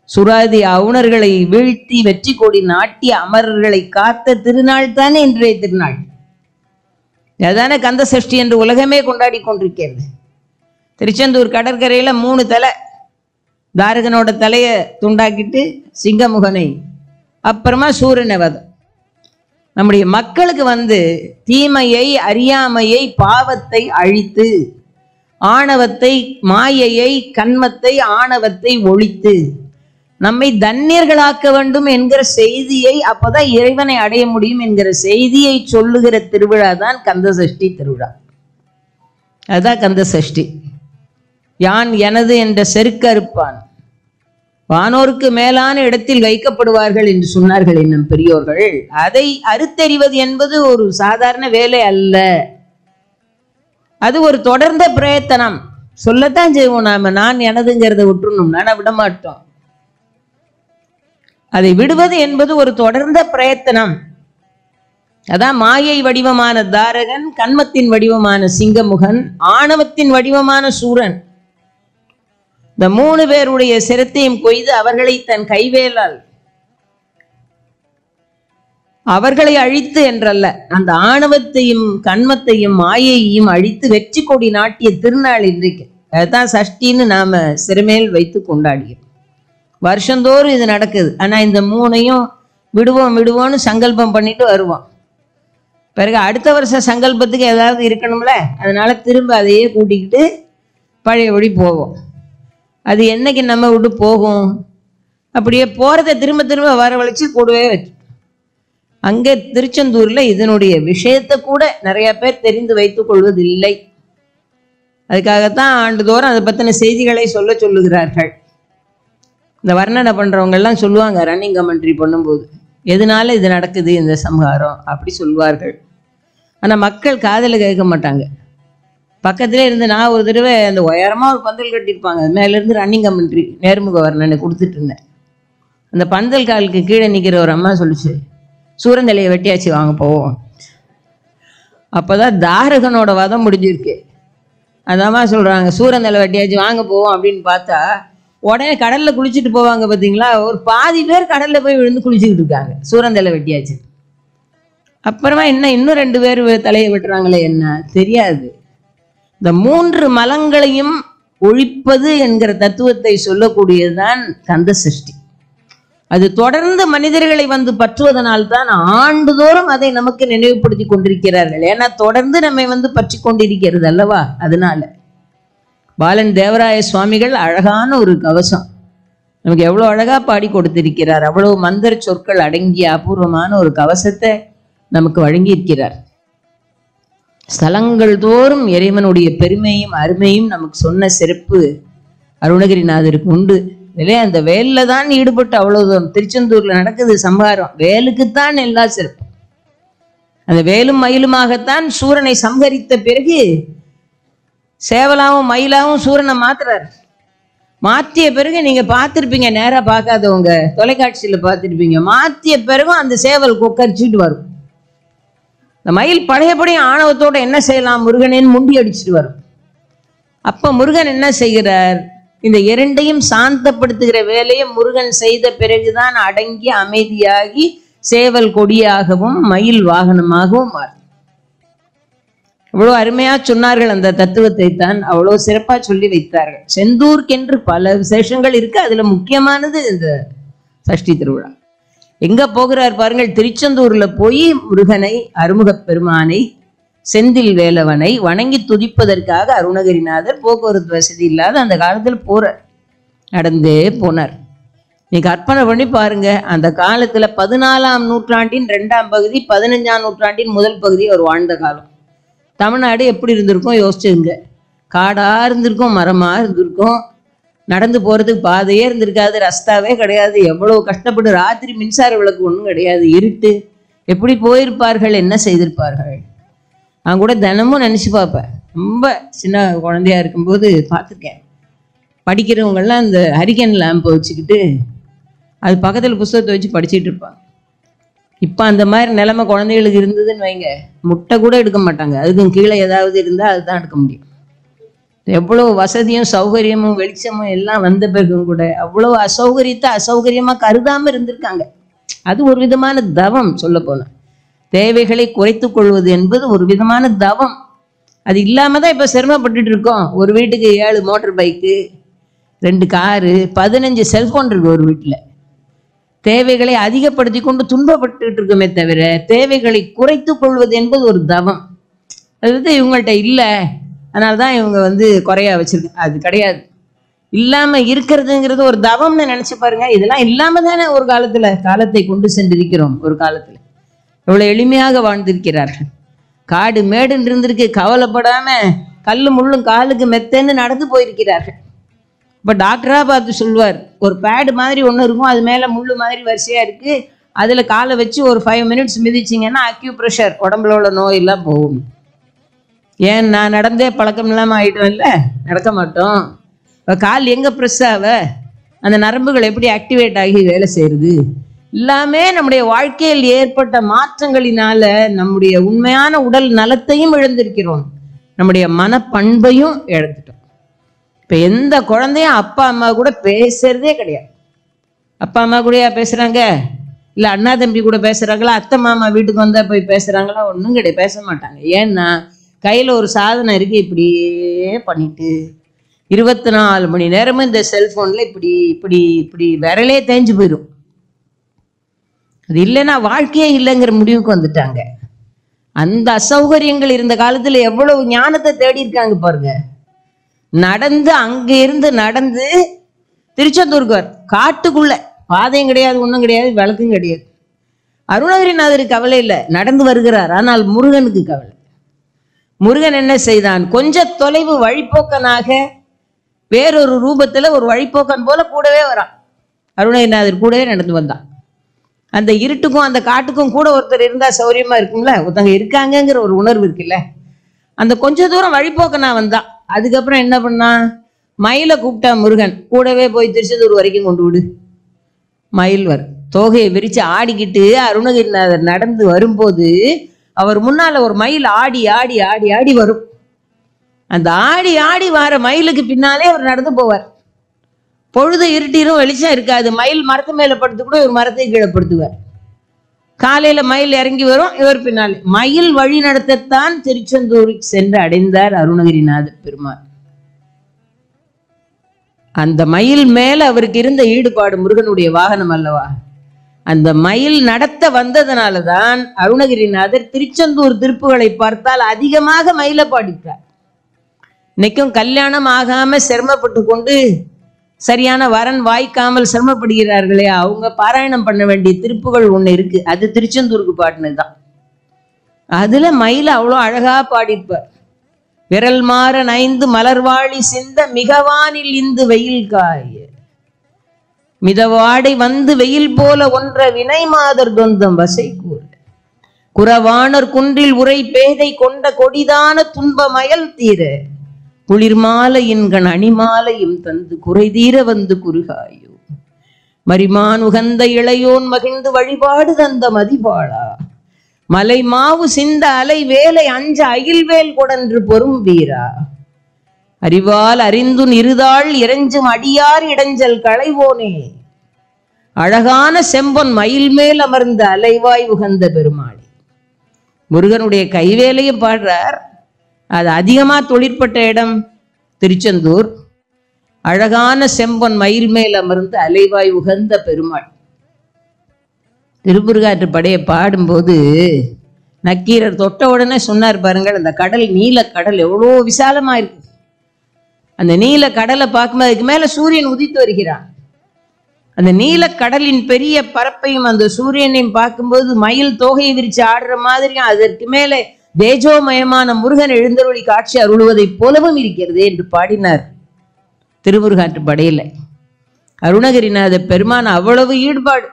சுராதி அவுணர்களை வீழ்த்தி வெற்றி கொடி நாட்டிய அமரர்களை காத்த திருநாள் தானே இன்றைய திருநாள். அதான கந்த சஷ்டி என்று உலகமே கொண்டாடி கொண்டிருக்கிறது. திருச்செந்தூர் கடற்கரையில 3 தலை, தாரகனோட தலையை துண்டாக்கிட்டு சிங்கமுகனை, அப்புறமா சூரியனை வதம். நம்முடைய மக்களுக்கு தீமையை, அறியாமையை, பாவத்தை அழித்து, ஆணவத்தை, மாயையை, கன்மத்தை, ஆணவத்தை ஒழித்து நம்மை தன்யர்களாக்க வேண்டும் என்கிற செய்தியை, அப்பதான் இறைவனை அடைய முடியும் என்கிற செய்தியை சொல்லுகிற திருவிழா தான் கந்த சஷ்டி திருவிழா. அதுதான் கந்த சஷ்டி. யான் எனது என்ற செருக்கறுப்பான் வானோருக்கு மேலான இடத்தில் வைக்கப்படுவார்கள் என்று சொன்னார்கள் இன்னும் பெரியோர்கள். அதை அறுத்தறிவது என்பது ஒரு சாதாரண வேலை அல்ல. அது ஒரு தொடர்ந்த பிரயத்தனம். சொல்லத்தான் செய்வோம் நாம, நான் எனதுங்கிறத விட்டுணும், நான விட மாட்டோம். அதை விடுவது என்பது ஒரு தொடர்ந்த பிரயத்தனம். அதான் மாயை வடிவமான தாரகன், கன்மத்தின் வடிவமான சிங்கமுகன், ஆணவத்தின் வடிவமான சூரன், இந்த 3 பேருடைய சிரத்தையும் கொய்து அவர்களை தன் கைவேலால் அவர்களை அழித்து என்றல்ல, அந்த ஆணவத்தையும் கன்மத்தையும் மாயையையும் அழித்து வெற்றி கொடி நாட்டிய திருநாள் இன்றைக்கு. அதுதான் சஷ்டின்னு நாம சிறுமேல் வைத்து கொண்டாடியோம். வருஷந்தோறும் இது நடக்குது. ஆனா இந்த 3ஐயும் விடுவோம்னு சங்கல்பம் பண்ணிட்டு வருவோம். பிறகு அடுத்த வருஷ சங்கல்பத்துக்கு ஏதாவது இருக்கணும்ல, அதனால திரும்ப அதையே கூட்டிக்கிட்டு பழையபடி போவோம். அது என்னைக்கு நம்ம விட்டு போகும்? அப்படியே போறதை திரும்ப திரும்ப வரவழைச்சு கூடவே வச்சு. அங்கே திருச்செந்தூர்ல இதனுடைய விஷயத்தை கூட நிறைய பேர் தெரிந்து வைத்துக் கொள்வதில்லை. அதுக்காகத்தான் ஆண்டுதோறும் அதை பத்தின செய்திகளை சொல்லுகிறார்கள். இந்த வர்ணனை பண்றவங்க எல்லாம் சொல்லுவாங்க, ரன்னிங் கமெண்ட்ரி பண்ணும்போது, எதனால இது நடக்குது இந்த சம்ஹாரம் அப்படி சொல்வார்கள். ஆனா மக்கள் காதல கேட்க மாட்டாங்க. பக்கத்திலே இருந்து நான் ஒரு தடவை அந்த உயரமா ஒரு பந்தல் கட்டியிருப்பாங்க, மேல இருந்து ரன்னிங் கமெண்ட்ரி நேர்முக வர்ணனை கொடுத்துட்டு இருந்தேன். அந்த பந்தல் காலுக்கு கீழே நிற்கிற ஒரு அம்மா சொல்லிச்சு, சூரந்தலையை வெட்டியாச்சு, வாங்க போவோம். அப்போதான் தாரகனோட வதம் முடிஞ்சிருக்கு. அந்த அம்மா சொல்றாங்க, சூரந்தலை வெட்டியாச்சு வாங்க போவோம் அப்படின்னு பார்த்தா உடனே கடல்ல குளிச்சுட்டு போவாங்க பார்த்தீங்களா, ஒரு பாதி பேர் கடல்ல போய் விழுந்து குளிச்சுக்கிட்டு இருக்காங்க, சூரந்தலை வெட்டியாச்சு. அப்புறமா இன்னும் 2 பேர் தலையை வெட்டுறாங்களே, என்ன தெரியாது. இந்த 3 மலங்களையும் ஒழிப்பது என்கிற தத்துவத்தை சொல்லக்கூடியதுதான் கந்த சஷ்டி. அது தொடர்ந்து மனிதர்களை பற்றுவதனால்தான் ஆண்டுதோறும் அதை நமக்கு நினைவுபடுத்தி கொண்டிருக்கிறார்கள். ஏன்னா தொடர்ந்து நம்மை பற்றி கொண்டிருக்கிறது அல்லவா. அதனால பாலன் தேவராய சுவாமிகள் அழகான ஒரு கவசம் நமக்கு எவ்வளவு அழகா பாடி கொடுத்திருக்கிறார். அவ்வளவு மந்திர சொற்கள் அடங்கிய அபூர்வமான ஒரு கவசத்தை நமக்கு வழங்கி இருக்கிறார். ஸ்தலங்கள் தோறும் இறைவனுடைய பெருமையும் அருமையும் நமக்கு சொன்ன சிறப்பு அருணகிரிநாதருக்கு உண்டு. இல்லையா, அந்த வேல்ல தான் ஈடுபட்டு அவ்வளவு தூரம். திருச்செந்தூர்ல நடக்குது சம்ஹாரம், வேலுக்குத்தான் எல்லா சிறப்பு. அந்த வேலும் மயிலுமாகத்தான் சூரனை சம்ஹரித்த பிறகு சேவலாவும் மயிலாவும் சூரனை மாத்துறார். மாற்றிய பிறகு நீங்க பார்த்திருப்பீங்க, நேரா பார்க்காதவங்க தொலைக்காட்சியில பார்த்திருப்பீங்க, மாற்றிய பிறகும் அந்த சேவல் கொக்கரிச்சுட்டு வரும். இந்த மயில் பழையபடி ஆணவத்தோட என்ன செய்யலாம், முருகனேன்னு முண்டி அடிச்சுட்டு வரும். அப்ப முருகன் என்ன செய்கிறார், இந்த 2ஐயும் சாந்தப்படுத்துகிற வேலையை முருகன் செய்த பிறகுதான் அடங்கி அமைதியாகி சேவல் கொடியாகவும் மயில் வாகனமாகவும் மாறும். அவ்வளவு அருமையா சொன்னார்கள். அந்த தத்துவத்தை தான் அவ்வளவு சிறப்பா சொல்லி வைத்தார்கள். செந்தூர்க்கென்று பல விசேஷங்கள் இருக்கு. அதுல முக்கியமானது இந்த சஷ்டி திருவிழா. எங்க போகிறார் பாருங்கள், திருச்செந்தூர்ல போய் முருகனை, அருமுகப் பெருமானை, செந்தில் வேலவனை வணங்கி துதிப்பதற்காக அருணகிரிநாதர் போக்குவரத்து வசதி இல்லாத அந்த காலத்தில் போறார், நடந்தே போனார். நீ கற்பனை பண்ணி பாருங்க, அந்த காலத்துல 14ஆம் நூற்றாண்டின் 2ஆம் பகுதி, 15ஆம் நூற்றாண்டின் முதல் பகுதி அவர் வாழ்ந்த காலம். தமிழ்நாடு எப்படி இருந்திருக்கும் யோசிச்சுங்க. காடா இருந்திருக்கும், மரமா இருந்திருக்கும், நடந்து போறதுக்கு பாதையே இருந்திருக்காது, ரஸ்தாவே கிடையாது. எவ்வளவு கஷ்டப்பட்டு, ராத்திரி மின்சார விளக்கு ஒன்றும் கிடையாது, இருட்டு. எப்படி போயிருப்பார்கள், என்ன செய்திருப்பார்கள். நான் கூட தினமும் நினைச்சு பார்ப்பேன். ரொம்ப சின்ன குழந்தையா இருக்கும்போது பார்த்துருக்கேன். படிக்கிறவங்கெல்லாம் இந்த ஹரிகன் லேம்பை வச்சுக்கிட்டு அது பக்கத்தில் புஸ்தகத்தை வச்சு படிச்சுட்டு இருப்பாங்க. இப்போ அந்த மாதிரி நிலைமை குழந்தைகளுக்கு இருந்ததுன்னு வைங்க, முட்டை கூட எடுக்க மாட்டாங்க. அதுக்கும் கீழே ஏதாவது இருந்தால் அதுதான் எடுக்க முடியும். எவ்வளோ வசதியும் சௌகரியமும் வெளிச்சமும் எல்லாம் வந்த பிறகும் கூட அவ்வளோ அசௌகரியத்தை அசௌகரியமாக கருதாமல் இருந்திருக்காங்க. அது ஒரு விதமான தவம். சொல்ல போனால் தேவைகளை குறைத்து கொள்வது என்பது ஒரு விதமான தவம். அது இல்லாமல் தான் இப்போ சிரமப்பட்டுட்டு இருக்கோம். ஒரு வீட்டுக்கு 7 மோட்டர் பைக்கு, 2 காரு, 15 செல்ஃபோன் இருக்கு ஒரு வீட்டில். தேவைகளை அதிகப்படுத்தி கொண்டு துன்பப்பட்டு இருக்கோமே தவிர தேவைகளை குறைத்து கொள்வது என்பது ஒரு தவம். அது வந்து இவங்கள்ட்ட இல்லை, அதனால்தான் இவங்க குறையா வச்சிருக்காங்க. அது கிடையாது. இல்லாம இருக்கிறதுங்கிறது ஒரு தவம்னு நினைச்சு பாருங்க. இதெல்லாம் இல்லாம தானே ஒரு காலத்தை கொண்டு சென்றிருக்கிறோம். ஒரு காலத்துல எவ்வளவு எளிமையாக வாழ்ந்திருக்கிறார்கள். காடு மேடுன்னு இருந்திருக்கு, கவலைப்படாம கல்லு முள்ளும் காலுக்கு மெத்தன்னு நடந்து போயிருக்கிறார்கள். இப்ப டாக்டரா பார்த்து சொல்லுவார், ஒரு பேடு மாதிரி ஒண்ணு இருக்கும், அது மேல முள்ளு மாதிரி வரிசையா இருக்கு, அதுல காலை வச்சு ஒரு 5 மினிட்ஸ் மிதிச்சிங்கன்னா அக்யூப்ரெஷர், உடம்புல உள்ள நோய் எல்லாம் போகும். ஏன் நான் நடந்தே பழக்கம் இல்லாம ஆயிட்டோம், இல்லை நடக்க மாட்டோம். கால் எங்க ப்ரெஸ் ஆக, அந்த நரம்புகள் எப்படி ஆக்டிவேட் ஆகி வேலை செய்யுது, எல்லாமே நம்முடைய வாழ்க்கையில் ஏற்பட்ட மாற்றங்களினால நம்முடைய உண்மையான உடல் நலத்தையும் இழந்திருக்கிறோம், நம்முடைய மனப்பண்பையும் இழந்துட்டோம். இப்ப எந்த குழந்தையும் அப்பா அம்மா கூட பேசுறதே கிடையாது. அப்பா அம்மா கூடயா பேசுறாங்க? இல்ல அண்ணா தம்பி கூட பேசுறாங்களா? அத்தை மாமா வீட்டுக்கு வந்தா போய் பேசுறாங்களா? ஒன்றும் கிடையாது, பேச மாட்டாங்க. ஏன்னா கையில ஒரு சாதனம் இருக்கு, இப்படியே பண்ணிட்டு 24 மணி நேரமும் இந்த செல்போன்ல இப்படி இப்படி இப்படி விரலே தேஞ்சு போயிடும். அது இல்லைன்னா வாழ்க்கையே இல்லைங்கிற முடிவுக்கு வந்துட்டாங்க. அந்த அசௌகரியங்கள் இருந்த காலத்துல எவ்வளவு ஞானத்தை தேடி இருக்காங்க பாருங்க. நடந்து அங்க இருந்து நடந்து திருச்செந்தூருக்கு காட்டுக்குள்ள, பாதையும் கிடையாது, ஒன்றும் கிடையாது, விளக்கும் கிடையாது. அருணகிரிநாதருக்கு கவலை இல்லை, நடந்து வருகிறார். ஆனால் முருகனுக்கு கவலை. முருகன் என்ன செய்தான்? கொஞ்ச தொலைவு வழிபோக்கனாக வேறொரு ரூபத்துல ஒரு வழிபோக்கன் போல கூடவே வரான். அருணகிரிநாதர் கூடவே நடந்து வந்தான். அந்த இருட்டுக்கும் அந்த காட்டுக்கும் கூட ஒருத்தர் இருந்தா சௌரியமா இருக்கும்ல, ஒருத்தங்க இருக்காங்கிற ஒரு உணர்வு இருக்குல்ல. அந்த கொஞ்ச தூரம் வழிபோக்கனா வந்தான். அதுக்கப்புறம் என்ன பண்ணான்? மயிலை கூப்பிட்டா முருகன், கூடவே போய் திருச்செந்தூர் வரைக்கும் கொண்டு விடு. மயில் வரும், தோகையை விரிச்சு ஆடிக்கிட்டு அருணகிரிநாதர் நடந்து வரும்போது அவர் முன்னால ஒரு மயில் ஆடி ஆடி ஆடி ஆடி வரும். அந்த ஆடி ஆடி வர மயிலுக்கு பின்னாலே அவர் நடந்து போவார். பொழுது இருட்டிரும், வெளிச்சம் இருக்காது. மயில் மரத்து மேல படுத்து கூட ஒரு மரத்தை கீழப்படுத்துவார். காலையில மயில் இறங்கி வரும், இவர் பின்னாலே. மயில் வழி நடத்தத்தான் திருச்செந்தூருக்கு சென்று அடைந்தார் அருணகிரிநாதர் பெருமாள். அந்த மயில் மேல அவருக்கு இருந்த ஈடுபாடு முருகனுடைய வாகனம் அல்லவா. அந்த மயில் நடத்த வந்ததனாலதான் அருணகிரிநாதர் திருச்செந்தூர் திருப்புகளை பார்த்தால் அதிகமாக மயிலை பாடிட்டார். இன்னைக்கும் கல்யாணம் ஆகாம சிரமப்பட்டு கொண்டு சரியான வரன் வாய்க்காமல் சிரமப்படுகிறார்களே, அவங்க பாராயணம் பண்ண வேண்டிய திருப்புகள் ஒண்ணு இருக்கு, அது திருச்செந்தூருக்கு பாடினதுதான். அதுல மயில அவ்வளோ அழகா பாடிப்பார். விரல் மாற 5 மலர்வாழி சிந்த மிகவானில் இந்து வெயில் காய மிதவாடை வந்து வெயில் போல ஒன்ற வினை மாதர் தொந்தம் வசை கூற குறவாணர் குன்றில் உரை பேதை கொண்ட கொடிதான துன்ப மயல் தீர குளிர்மாலையின்கண் அணிமாலையும் தந்து குறை தீர வந்து குறுகாயோ மரிமான் உகந்த இளையோன் மகிழ்ந்து வழிபாடு தந்த மதிபாளா மலை மாவு சிந்த அலை வேலை அஞ்ச அகில்வேல் கொடன்று பொறும் வீரா அறிவால் அறிந்துன் இருதாள் இறைஞ்சும் அடியார் இடைஞ்சல் களைவோனே அழகான செம்பொன் மயில் மேல் அமர்ந்த அலைவாய் உகந்த பெருமாளி. முருகனுடைய கைவேலையும் பாடுறார். அது அதிகமா தொழிற்பட்ட இடம் திருச்செந்தூர். அழகான செம்பொன் மயில் மேல் அமர்ந்து அலைவாய் உகந்த பெருமாள். திருமுருகாற்று படையை பாடும்போது நக்கீரர் தொட்ட உடனே சொன்னார் பாருங்கள், அந்த கடல் நீல கடல் எவ்வளோ விசாலமா இருக்கு. அந்த நீல கடலை பார்க்கும்போது அதுக்கு மேல சூரியன் உதித்து வருகிறான். அந்த நீல கடலின் பெரிய பரப்பையும் அந்த சூரியனையும் பார்க்கும்போது மயில் தோகையை விரிச்சு ஆடுற மாதிரியும் அதற்கு மேலே தேஜோமயமான முருகன் எழுந்தருளி காட்சி அருளுவதை போலவும் இருக்கிறது என்று பாடினார் திருமுருகாற்று படையில. அருணகிரிநாத பெருமான் அவ்வளவு ஈடுபாடு.